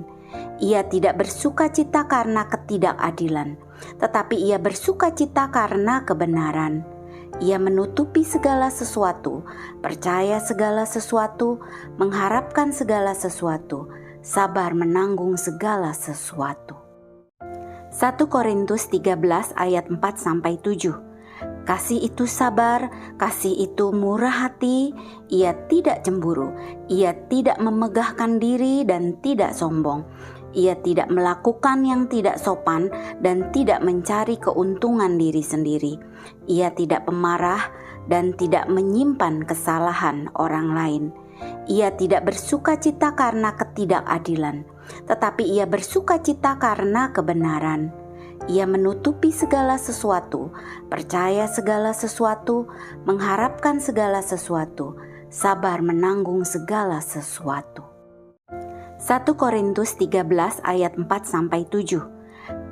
Ia tidak bersukacita karena ketidakadilan, tetapi ia bersukacita karena kebenaran. Ia menutupi segala sesuatu, percaya segala sesuatu, mengharapkan segala sesuatu, sabar menanggung segala sesuatu. 1 Korintus 13 ayat 4-7. Kasih itu sabar, kasih itu murah hati, ia tidak cemburu, ia tidak memegahkan diri dan tidak sombong. Ia tidak melakukan yang tidak sopan dan tidak mencari keuntungan diri sendiri. Ia tidak pemarah dan tidak menyimpan kesalahan orang lain. Ia tidak bersukacita karena ketidakadilan, tetapi ia bersukacita karena kebenaran. Ia menutupi segala sesuatu, percaya segala sesuatu, mengharapkan segala sesuatu, sabar menanggung segala sesuatu. 1 Korintus 13 ayat 4-7.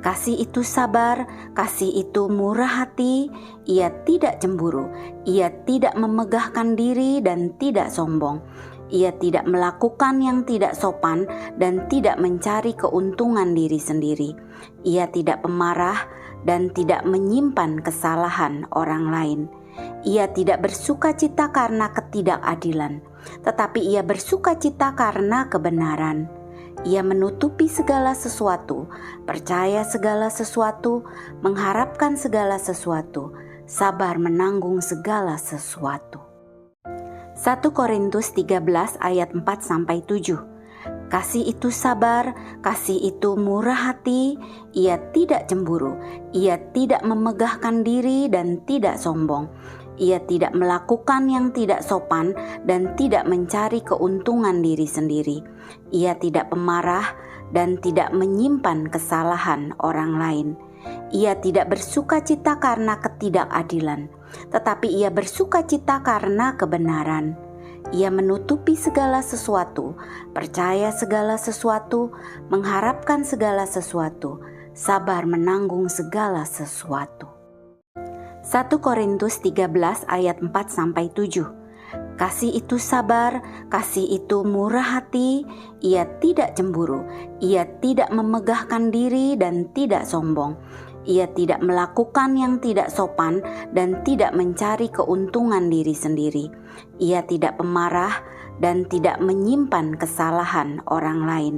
Kasih itu sabar, kasih itu murah hati, ia tidak cemburu, ia tidak memegahkan diri dan tidak sombong. Ia tidak melakukan yang tidak sopan dan tidak mencari keuntungan diri sendiri. Ia tidak pemarah dan tidak menyimpan kesalahan orang lain. Ia tidak bersukacita karena ketidakadilan, tetapi ia bersukacita karena kebenaran. Ia menutupi segala sesuatu, percaya segala sesuatu, mengharapkan segala sesuatu, sabar menanggung segala sesuatu. 1 Korintus 13 ayat 4-7. Kasih itu sabar, kasih itu murah hati, ia tidak cemburu, ia tidak memegahkan diri dan tidak sombong. Ia tidak melakukan yang tidak sopan dan tidak mencari keuntungan diri sendiri. Ia tidak pemarah dan tidak menyimpan kesalahan orang lain. Ia tidak bersukacita karena ketidakadilan, tetapi ia bersukacita karena kebenaran. Ia menutupi segala sesuatu, percaya segala sesuatu, mengharapkan segala sesuatu, sabar menanggung segala sesuatu. 1 Korintus 13 ayat 4-7. Kasih itu sabar, kasih itu murah hati, ia tidak cemburu, ia tidak memegahkan diri dan tidak sombong. Ia tidak melakukan yang tidak sopan dan tidak mencari keuntungan diri sendiri. Ia tidak pemarah dan tidak menyimpan kesalahan orang lain.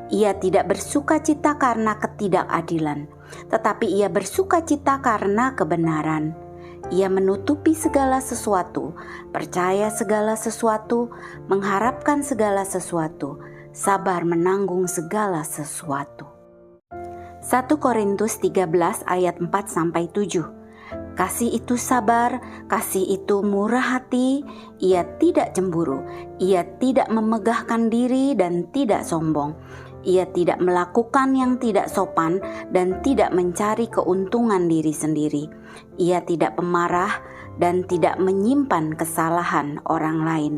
Ia tidak bersukacita karena ketidakadilan, tetapi ia bersukacita karena kebenaran. Ia menutupi segala sesuatu, percaya segala sesuatu, mengharapkan segala sesuatu, sabar menanggung segala sesuatu. 1 Korintus 13 ayat 4-7. Kasih itu sabar, kasih itu murah hati, ia tidak cemburu, ia tidak memegahkan diri dan tidak sombong. Ia tidak melakukan yang tidak sopan dan tidak mencari keuntungan diri sendiri. Ia tidak pemarah dan tidak menyimpan kesalahan orang lain.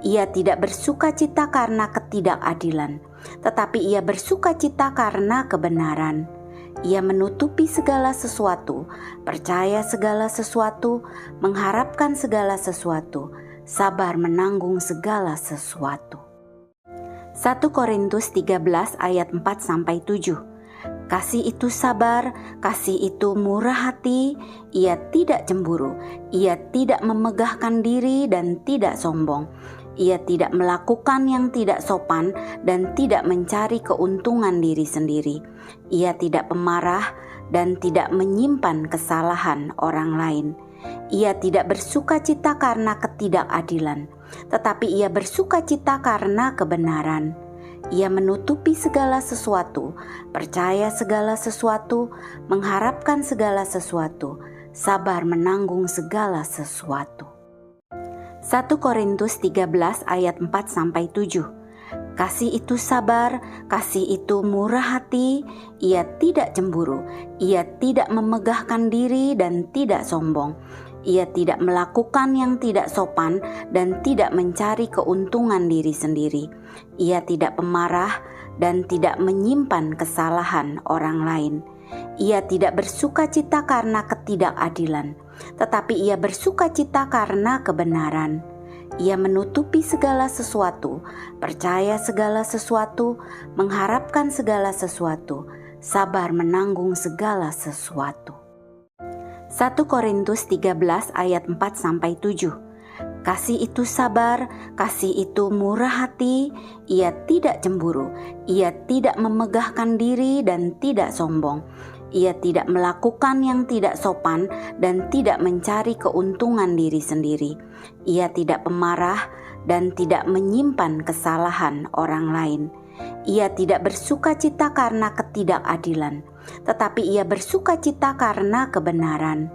Ia tidak bersukacita karena ketidakadilan, tetapi ia bersukacita karena kebenaran. Ia menutupi segala sesuatu, percaya segala sesuatu, mengharapkan segala sesuatu, sabar menanggung segala sesuatu. 1 Korintus 13 ayat 4-7. Kasih itu sabar, kasih itu murah hati, ia tidak cemburu, ia tidak memegahkan diri dan tidak sombong. Ia tidak melakukan yang tidak sopan dan tidak mencari keuntungan diri sendiri. Ia tidak pemarah dan tidak menyimpan kesalahan orang lain. Ia tidak bersukacita karena ketidakadilan, tetapi ia bersukacita karena kebenaran. Ia menutupi segala sesuatu, percaya segala sesuatu, mengharapkan segala sesuatu, sabar menanggung segala sesuatu. 1 Korintus 13 ayat 4-7. Kasih itu sabar, kasih itu murah hati, ia tidak cemburu, ia tidak memegahkan diri dan tidak sombong. Ia tidak melakukan yang tidak sopan dan tidak mencari keuntungan diri sendiri. Ia tidak pemarah dan tidak menyimpan kesalahan orang lain. Ia tidak bersukacita karena ketidakadilan, tetapi ia bersukacita karena kebenaran. Ia menutupi segala sesuatu, percaya segala sesuatu, mengharapkan segala sesuatu, sabar menanggung segala sesuatu. 1 Korintus 13 ayat 4-7. Kasih itu sabar, kasih itu murah hati, ia tidak cemburu, ia tidak memegahkan diri dan tidak sombong. Ia tidak melakukan yang tidak sopan dan tidak mencari keuntungan diri sendiri. Ia tidak pemarah dan tidak menyimpan kesalahan orang lain. Ia tidak bersukacita karena ketidakadilan, tetapi ia bersukacita karena kebenaran.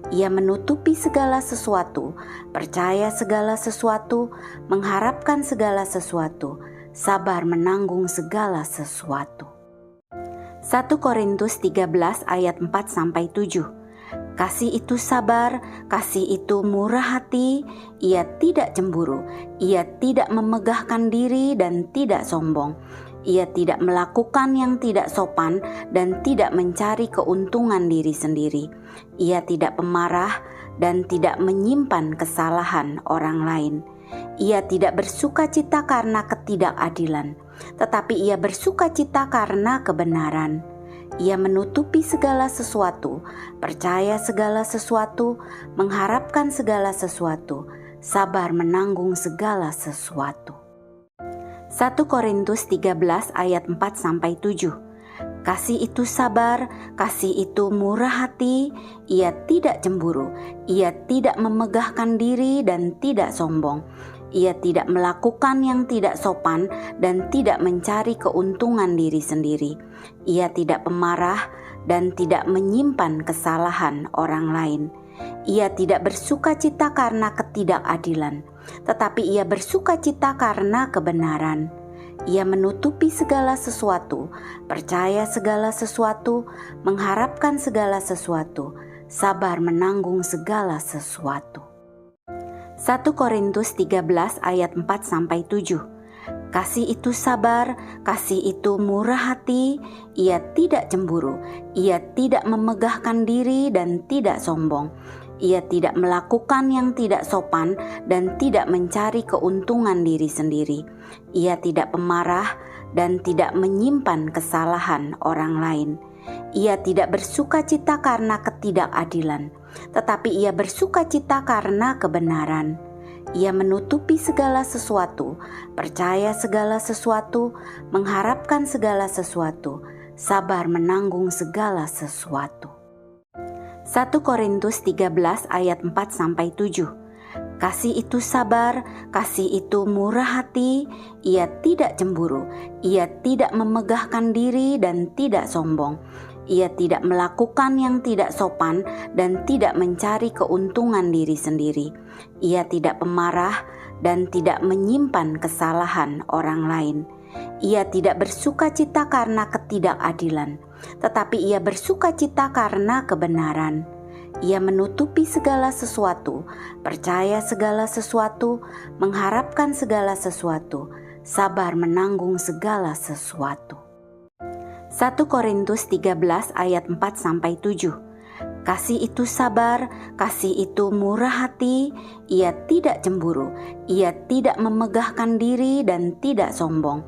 Ia menutupi segala sesuatu, percaya segala sesuatu, mengharapkan segala sesuatu, sabar menanggung segala sesuatu. 1 Korintus 13 ayat 4-7. Kasih itu sabar, kasih itu murah hati, ia tidak cemburu, ia tidak memegahkan diri dan tidak sombong. Ia tidak melakukan yang tidak sopan dan tidak mencari keuntungan diri sendiri. Ia tidak pemarah dan tidak menyimpan kesalahan orang lain. Ia tidak bersukacita karena ketidakadilan, tetapi ia bersukacita karena kebenaran. Ia menutupi segala sesuatu, percaya segala sesuatu, mengharapkan segala sesuatu, sabar menanggung segala sesuatu. 1 Korintus 13 ayat 4-7. Kasih itu sabar, kasih itu murah hati, ia tidak cemburu, ia tidak memegahkan diri dan tidak sombong. Ia tidak melakukan yang tidak sopan dan tidak mencari keuntungan diri sendiri. Ia tidak pemarah dan tidak menyimpan kesalahan orang lain. Ia tidak bersukacita karena ketidakadilan, tetapi ia bersukacita karena kebenaran. Ia menutupi segala sesuatu, percaya segala sesuatu, mengharapkan segala sesuatu, sabar menanggung segala sesuatu. 1 Korintus 13 ayat 4-7. Kasih itu sabar, kasih itu murah hati, ia tidak cemburu, ia tidak memegahkan diri dan tidak sombong. Ia tidak melakukan yang tidak sopan dan tidak mencari keuntungan diri sendiri. Ia tidak pemarah dan tidak menyimpan kesalahan orang lain. Ia tidak bersukacita karena ketidakadilan, tetapi ia bersukacita karena kebenaran. Ia menutupi segala sesuatu, percaya segala sesuatu, mengharapkan segala sesuatu, sabar menanggung segala sesuatu. 1 Korintus 13 ayat 4-7. Kasih itu sabar, kasih itu murah hati, ia tidak cemburu, ia tidak memegahkan diri dan tidak sombong. Ia tidak melakukan yang tidak sopan dan tidak mencari keuntungan diri sendiri. Ia tidak pemarah dan tidak menyimpan kesalahan orang lain. Ia tidak bersukacita karena ketidakadilan, tetapi ia bersukacita karena kebenaran. Ia menutupi segala sesuatu, percaya segala sesuatu, mengharapkan segala sesuatu, sabar menanggung segala sesuatu. 1 Korintus 13 ayat 4-7. Kasih itu sabar, kasih itu murah hati, ia tidak cemburu, ia tidak memegahkan diri dan tidak sombong.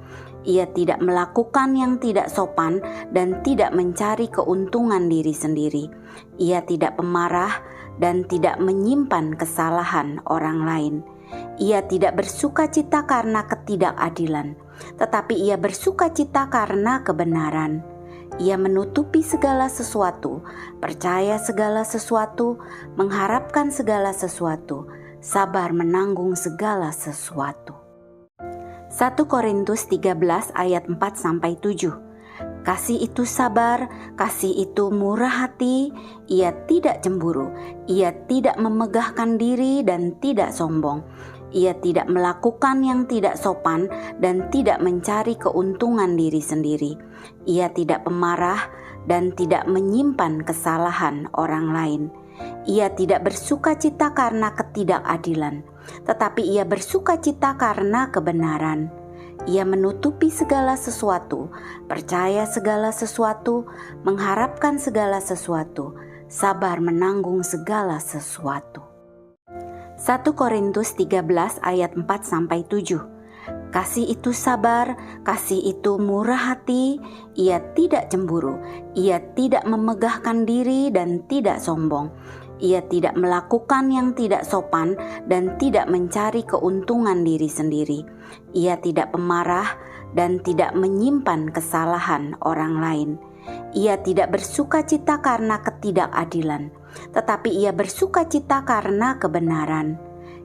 Ia tidak melakukan yang tidak sopan dan tidak mencari keuntungan diri sendiri. Ia tidak pemarah dan tidak menyimpan kesalahan orang lain. Ia tidak bersukacita karena ketidakadilan, tetapi ia bersukacita karena kebenaran. Ia menutupi segala sesuatu, percaya segala sesuatu, mengharapkan segala sesuatu, sabar menanggung segala sesuatu. 1 Korintus 13 ayat 4-7. Kasih itu sabar, kasih itu murah hati, ia tidak cemburu, ia tidak memegahkan diri dan tidak sombong. Ia tidak melakukan yang tidak sopan dan tidak mencari keuntungan diri sendiri. Ia tidak pemarah dan tidak menyimpan kesalahan orang lain. Ia tidak bersukacita karena ketidakadilan, tetapi ia bersukacita karena kebenaran. Ia menutupi segala sesuatu, percaya segala sesuatu, mengharapkan segala sesuatu, sabar menanggung segala sesuatu. 1 Korintus 13 ayat 4-7. Kasih itu sabar, kasih itu murah hati, ia tidak cemburu, ia tidak memegahkan diri dan tidak sombong. Ia tidak melakukan yang tidak sopan dan tidak mencari keuntungan diri sendiri. Ia tidak pemarah dan tidak menyimpan kesalahan orang lain. Ia tidak bersukacita karena ketidakadilan, tetapi ia bersukacita karena kebenaran.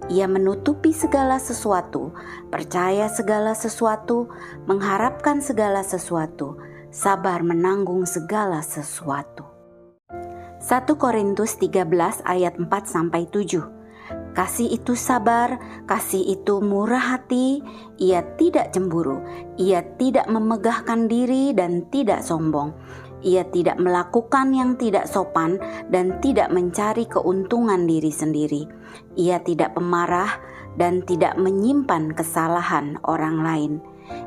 Ia menutupi segala sesuatu, percaya segala sesuatu, mengharapkan segala sesuatu, sabar menanggung segala sesuatu. 1 Korintus 13 ayat 4-7. Kasih itu sabar, kasih itu murah hati, ia tidak cemburu, ia tidak memegahkan diri dan tidak sombong. Ia tidak melakukan yang tidak sopan dan tidak mencari keuntungan diri sendiri. Ia tidak pemarah dan tidak menyimpan kesalahan orang lain.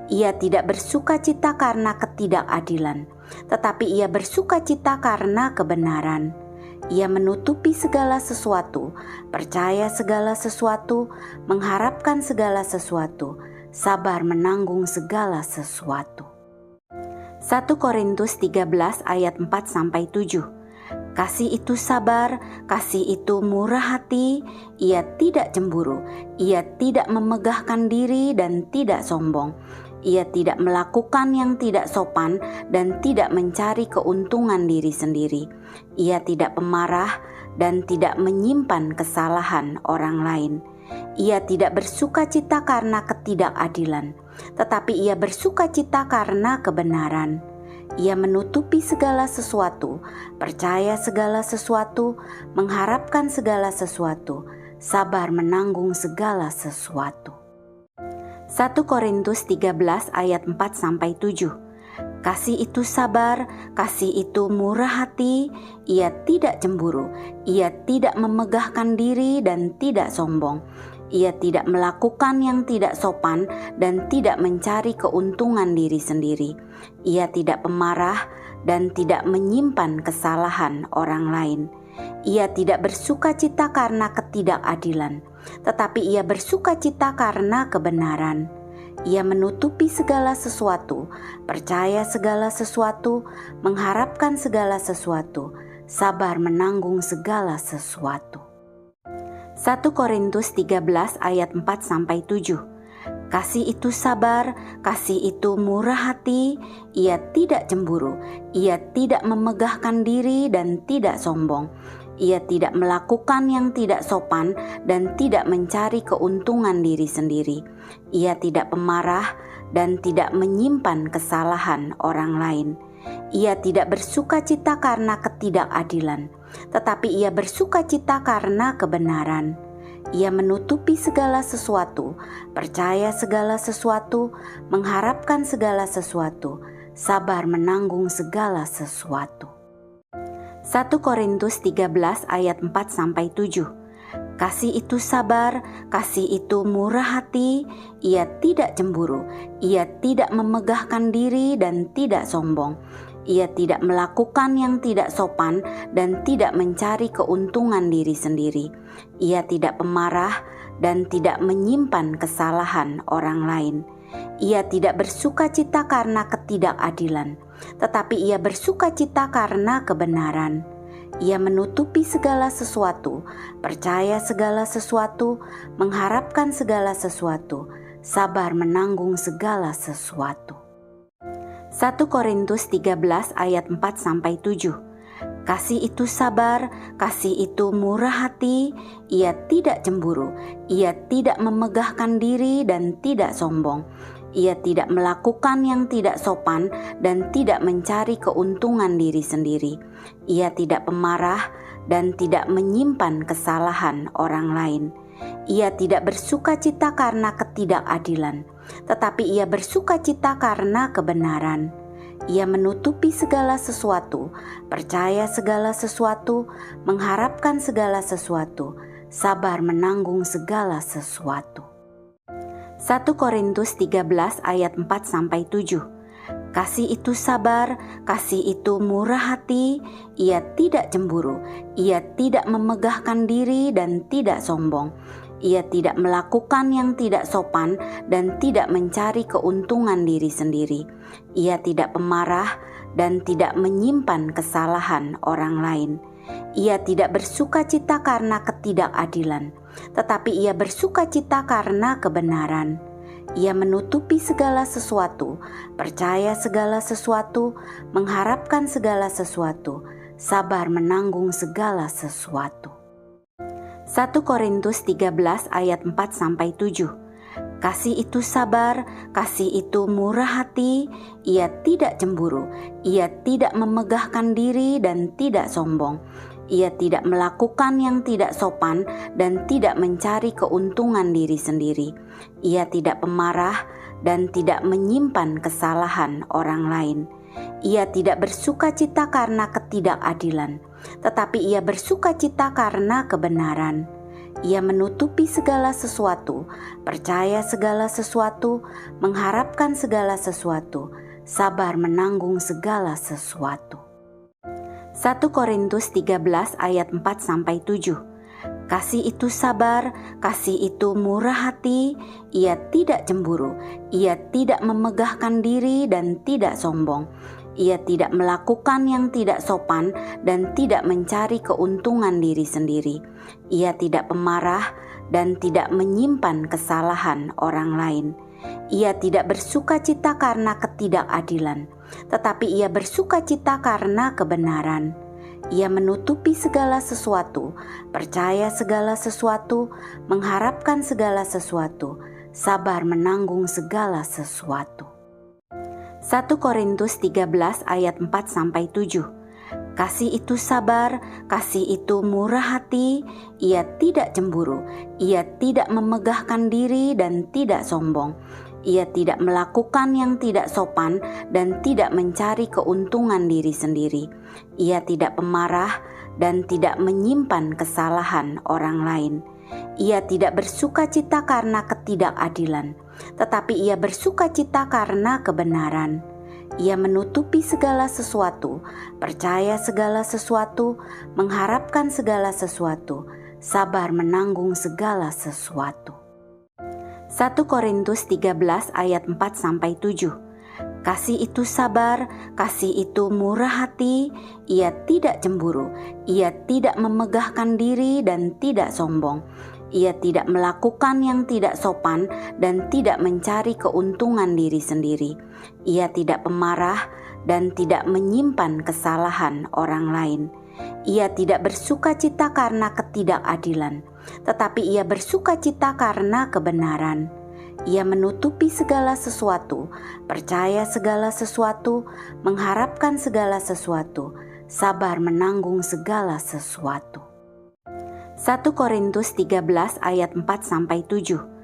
Ia tidak bersukacita karena ketidakadilan, tetapi ia bersukacita karena kebenaran. Ia menutupi segala sesuatu, percaya segala sesuatu, mengharapkan segala sesuatu, sabar menanggung segala sesuatu. 1 Korintus 13 ayat 4-7. Kasih itu sabar, kasih itu murah hati, ia tidak cemburu, ia tidak memegahkan diri dan tidak sombong. Ia tidak melakukan yang tidak sopan dan tidak mencari keuntungan diri sendiri. Ia tidak pemarah dan tidak menyimpan kesalahan orang lain. Ia tidak bersukacita karena ketidakadilan, tetapi ia bersukacita karena kebenaran. Ia menutupi segala sesuatu, percaya segala sesuatu, mengharapkan segala sesuatu, sabar menanggung segala sesuatu. 1 Korintus 13 ayat 4-7. Kasih itu sabar, kasih itu murah hati, ia tidak cemburu, ia tidak memegahkan diri dan tidak sombong. Ia tidak melakukan yang tidak sopan dan tidak mencari keuntungan diri sendiri. Ia tidak pemarah dan tidak menyimpan kesalahan orang lain. Ia tidak bersukacita karena ketidakadilan, tetapi ia bersukacita karena kebenaran. Ia menutupi segala sesuatu, percaya segala sesuatu, mengharapkan segala sesuatu, sabar menanggung segala sesuatu. 1 Korintus 13 ayat 4-7. Kasih itu sabar, kasih itu murah hati, ia tidak cemburu, ia tidak memegahkan diri dan tidak sombong. Ia tidak melakukan yang tidak sopan dan tidak mencari keuntungan diri sendiri. Ia tidak pemarah dan tidak menyimpan kesalahan orang lain. Ia tidak bersukacita karena ketidakadilan, tetapi ia bersukacita karena kebenaran. Ia menutupi segala sesuatu, percaya segala sesuatu, mengharapkan segala sesuatu, sabar menanggung segala sesuatu. 1 Korintus 13 ayat 4-7. Kasih itu sabar, kasih itu murah hati, ia tidak cemburu, ia tidak memegahkan diri dan tidak sombong. Ia tidak melakukan yang tidak sopan dan tidak mencari keuntungan diri sendiri. Ia tidak pemarah dan tidak menyimpan kesalahan orang lain. Ia tidak bersukacita karena ketidakadilan, tetapi ia bersukacita karena kebenaran. Ia menutupi segala sesuatu, percaya segala sesuatu, mengharapkan segala sesuatu, sabar menanggung segala sesuatu. 1 Korintus 13 ayat 4-7. Kasih itu sabar, kasih itu murah hati, ia tidak cemburu, ia tidak memegahkan diri dan tidak sombong. Ia tidak melakukan yang tidak sopan dan tidak mencari keuntungan diri sendiri. Ia tidak pemarah dan tidak menyimpan kesalahan orang lain. Ia tidak bersukacita karena ketidakadilan, tetapi ia bersukacita karena kebenaran. Ia menutupi segala sesuatu, percaya segala sesuatu, mengharapkan segala sesuatu, sabar menanggung segala sesuatu. 1 Korintus 13 ayat 4-7. Kasih itu sabar, kasih itu murah hati, ia tidak cemburu, ia tidak memegahkan diri dan tidak sombong. Ia tidak melakukan yang tidak sopan dan tidak mencari keuntungan diri sendiri. Ia tidak pemarah dan tidak menyimpan kesalahan orang lain. Ia tidak bersukacita karena ketidakadilan, tetapi ia bersukacita karena kebenaran. Ia menutupi segala sesuatu, percaya segala sesuatu, mengharapkan segala sesuatu, sabar menanggung segala sesuatu. 1 Korintus 13 ayat 4-7. Kasih itu sabar, kasih itu murah hati, ia tidak cemburu, ia tidak memegahkan diri dan tidak sombong. Ia tidak melakukan yang tidak sopan dan tidak mencari keuntungan diri sendiri. Ia tidak pemarah dan tidak menyimpan kesalahan orang lain. Ia tidak bersukacita karena ketidakadilan, tetapi ia bersukacita karena kebenaran. Ia menutupi segala sesuatu, percaya segala sesuatu, mengharapkan segala sesuatu, sabar menanggung segala sesuatu. 1 Korintus 13 ayat 4-7. Kasih itu sabar, kasih itu murah hati, ia tidak cemburu, ia tidak memegahkan diri dan tidak sombong. Ia tidak melakukan yang tidak sopan dan tidak mencari keuntungan diri sendiri. Ia tidak pemarah dan tidak menyimpan kesalahan orang lain. Ia tidak bersukacita karena ketidakadilan, tetapi ia bersukacita karena kebenaran. Ia menutupi segala sesuatu, percaya segala sesuatu, mengharapkan segala sesuatu, sabar menanggung segala sesuatu. 1 Korintus 13 ayat 4-7. Kasih itu sabar, kasih itu murah hati, ia tidak cemburu, ia tidak memegahkan diri dan tidak sombong. Ia tidak melakukan yang tidak sopan dan tidak mencari keuntungan diri sendiri. Ia tidak pemarah dan tidak menyimpan kesalahan orang lain. Ia tidak bersukacita karena ketidakadilan, tetapi ia bersukacita karena kebenaran. Ia menutupi segala sesuatu, percaya segala sesuatu, mengharapkan segala sesuatu, sabar menanggung segala sesuatu. 1 Korintus 13 ayat 4-7. Kasih itu sabar, kasih itu murah hati, ia tidak cemburu, ia tidak memegahkan diri dan tidak sombong. Ia tidak melakukan yang tidak sopan dan tidak mencari keuntungan diri sendiri. Ia tidak pemarah dan tidak menyimpan kesalahan orang lain. Ia tidak bersukacita karena ketidakadilan, tetapi ia bersukacita karena kebenaran. Ia menutupi segala sesuatu, percaya segala sesuatu, mengharapkan segala sesuatu, sabar menanggung segala sesuatu. 1 Korintus 13 ayat 4-7.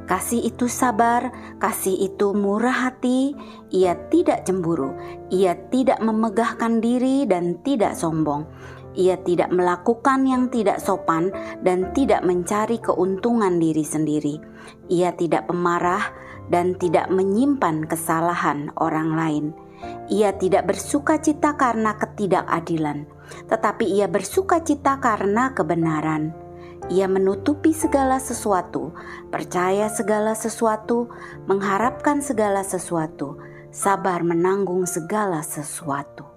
Kasih itu sabar, kasih itu murah hati, ia tidak cemburu, ia tidak memegahkan diri dan tidak sombong. Ia tidak melakukan yang tidak sopan dan tidak mencari keuntungan diri sendiri. Ia tidak pemarah dan tidak menyimpan kesalahan orang lain. Ia tidak bersukacita karena ketidakadilan, tetapi ia bersukacita karena kebenaran. Ia menutupi segala sesuatu, percaya segala sesuatu, mengharapkan segala sesuatu, sabar menanggung segala sesuatu.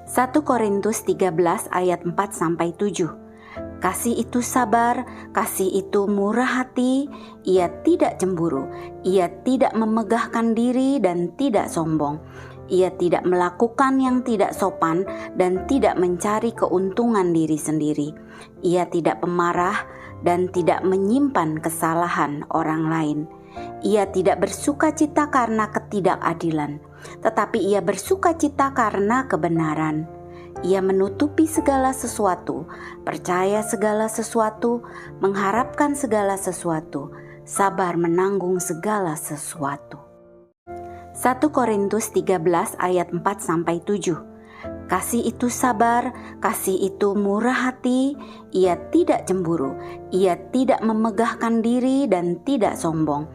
1 Korintus 13 ayat 4-7. Kasih itu sabar, kasih itu murah hati, ia tidak cemburu, ia tidak memegahkan diri dan tidak sombong. Ia tidak melakukan yang tidak sopan dan tidak mencari keuntungan diri sendiri. Ia tidak pemarah dan tidak menyimpan kesalahan orang lain. Ia tidak bersukacita karena ketidakadilan, tetapi ia bersukacita karena kebenaran. Ia menutupi segala sesuatu, percaya segala sesuatu, mengharapkan segala sesuatu, sabar menanggung segala sesuatu. 1 Korintus 13 ayat 4-7. Kasih itu sabar, kasih itu murah hati, ia tidak cemburu, ia tidak memegahkan diri dan tidak sombong.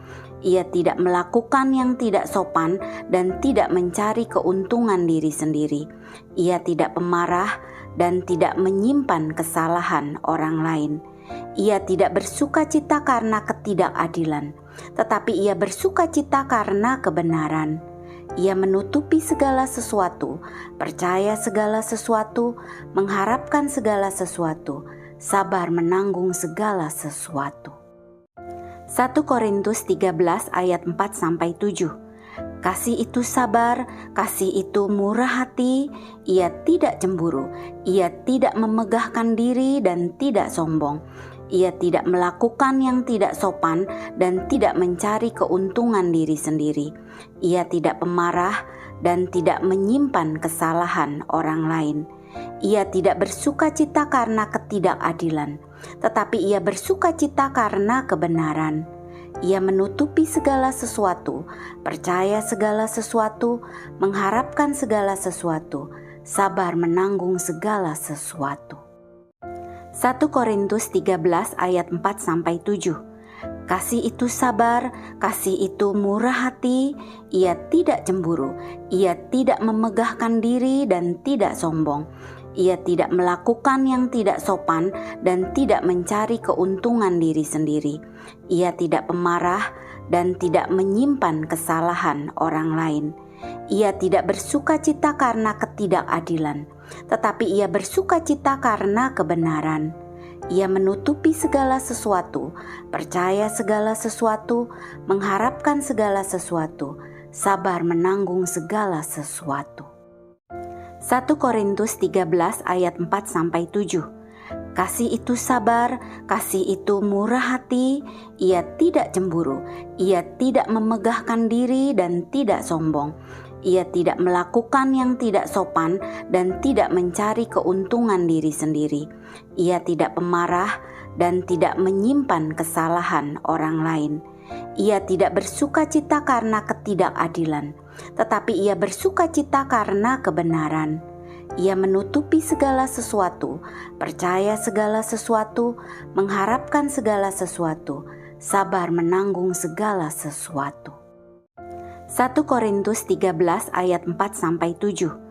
Ia tidak melakukan yang tidak sopan dan tidak mencari keuntungan diri sendiri. Ia tidak pemarah dan tidak menyimpan kesalahan orang lain. Ia tidak bersukacita karena ketidakadilan, tetapi ia bersukacita karena kebenaran. Ia menutupi segala sesuatu, percaya segala sesuatu, mengharapkan segala sesuatu, sabar menanggung segala sesuatu. 1 Korintus 13 ayat 4-7. Kasih itu sabar, kasih itu murah hati, ia tidak cemburu, ia tidak memegahkan diri dan tidak sombong. Ia tidak melakukan yang tidak sopan dan tidak mencari keuntungan diri sendiri. Ia tidak pemarah dan tidak menyimpan kesalahan orang lain. Ia tidak bersukacita karena ketidakadilan, tetapi ia bersukacita karena kebenaran. Ia menutupi segala sesuatu, percaya segala sesuatu, mengharapkan segala sesuatu, sabar menanggung segala sesuatu. 1 Korintus 13 ayat 4-7. Kasih itu sabar, kasih itu murah hati, ia tidak cemburu, ia tidak memegahkan diri dan tidak sombong. Ia tidak melakukan yang tidak sopan dan tidak mencari keuntungan diri sendiri. Ia tidak pemarah dan tidak menyimpan kesalahan orang lain. Ia tidak bersukacita karena ketidakadilan, tetapi ia bersukacita karena kebenaran. Ia menutupi segala sesuatu, percaya segala sesuatu, mengharapkan segala sesuatu, sabar menanggung segala sesuatu. 1 Korintus 13 ayat 4-7. Kasih itu sabar, kasih itu murah hati, ia tidak cemburu, ia tidak memegahkan diri dan tidak sombong. Ia tidak melakukan yang tidak sopan dan tidak mencari keuntungan diri sendiri. Ia tidak pemarah dan tidak menyimpan kesalahan orang lain. Ia tidak bersukacita karena ketidakadilan, tetapi ia bersukacita karena kebenaran. Ia menutupi segala sesuatu, percaya segala sesuatu, mengharapkan segala sesuatu, sabar menanggung segala sesuatu. 1 Korintus 13 ayat 4-7.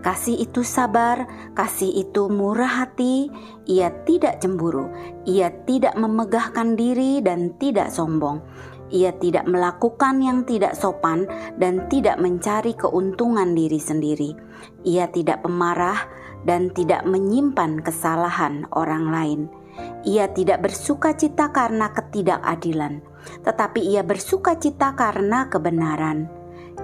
Kasih itu sabar, kasih itu murah hati, ia tidak cemburu, ia tidak memegahkan diri dan tidak sombong. Ia tidak melakukan yang tidak sopan dan tidak mencari keuntungan diri sendiri. Ia tidak pemarah dan tidak menyimpan kesalahan orang lain. Ia tidak bersukacita karena ketidakadilan, tetapi ia bersukacita karena kebenaran.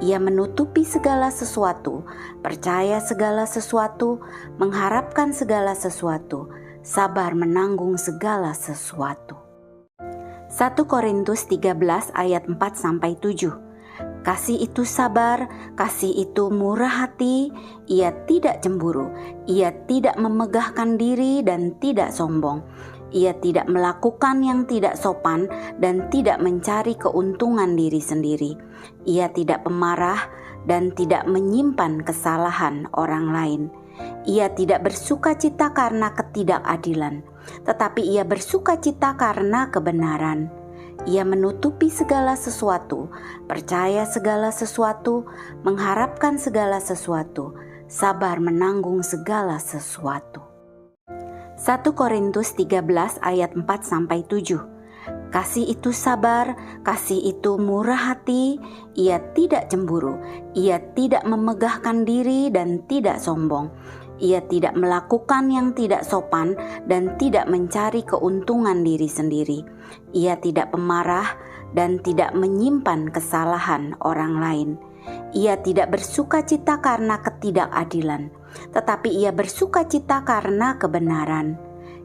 Ia menutupi segala sesuatu, percaya segala sesuatu, mengharapkan segala sesuatu, sabar menanggung segala sesuatu. 1 Korintus 13 ayat 4-7. Kasih itu sabar, kasih itu murah hati, ia tidak cemburu, ia tidak memegahkan diri dan tidak sombong. Ia tidak melakukan yang tidak sopan dan tidak mencari keuntungan diri sendiri. Ia tidak pemarah dan tidak menyimpan kesalahan orang lain. Ia tidak bersukacita karena ketidakadilan, tetapi ia bersukacita karena kebenaran. Ia menutupi segala sesuatu, percaya segala sesuatu, mengharapkan segala sesuatu, sabar menanggung segala sesuatu. 1 Korintus 13 ayat 4-7. Kasih itu sabar, kasih itu murah hati, ia tidak cemburu, ia tidak memegahkan diri dan tidak sombong. Ia tidak melakukan yang tidak sopan dan tidak mencari keuntungan diri sendiri. Ia tidak pemarah dan tidak menyimpan kesalahan orang lain. Ia tidak bersukacita karena ketidakadilan, tetapi ia bersukacita karena kebenaran.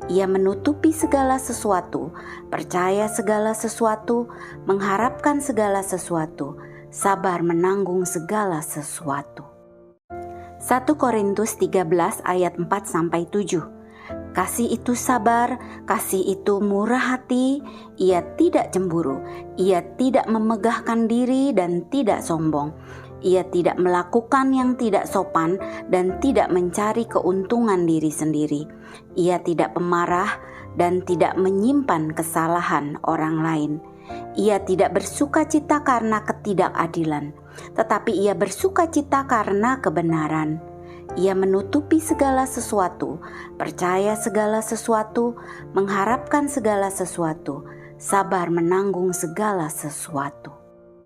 Ia menutupi segala sesuatu, percaya segala sesuatu, mengharapkan segala sesuatu, sabar menanggung segala sesuatu. 1 Korintus 13 ayat 4-7. Kasih itu sabar, kasih itu murah hati, ia tidak cemburu, ia tidak memegahkan diri dan tidak sombong. Ia tidak melakukan yang tidak sopan dan tidak mencari keuntungan diri sendiri. Ia tidak pemarah dan tidak menyimpan kesalahan orang lain. Ia tidak bersukacita karena ketidakadilan, tetapi ia bersukacita karena kebenaran. Ia menutupi segala sesuatu, percaya segala sesuatu, mengharapkan segala sesuatu, sabar menanggung segala sesuatu.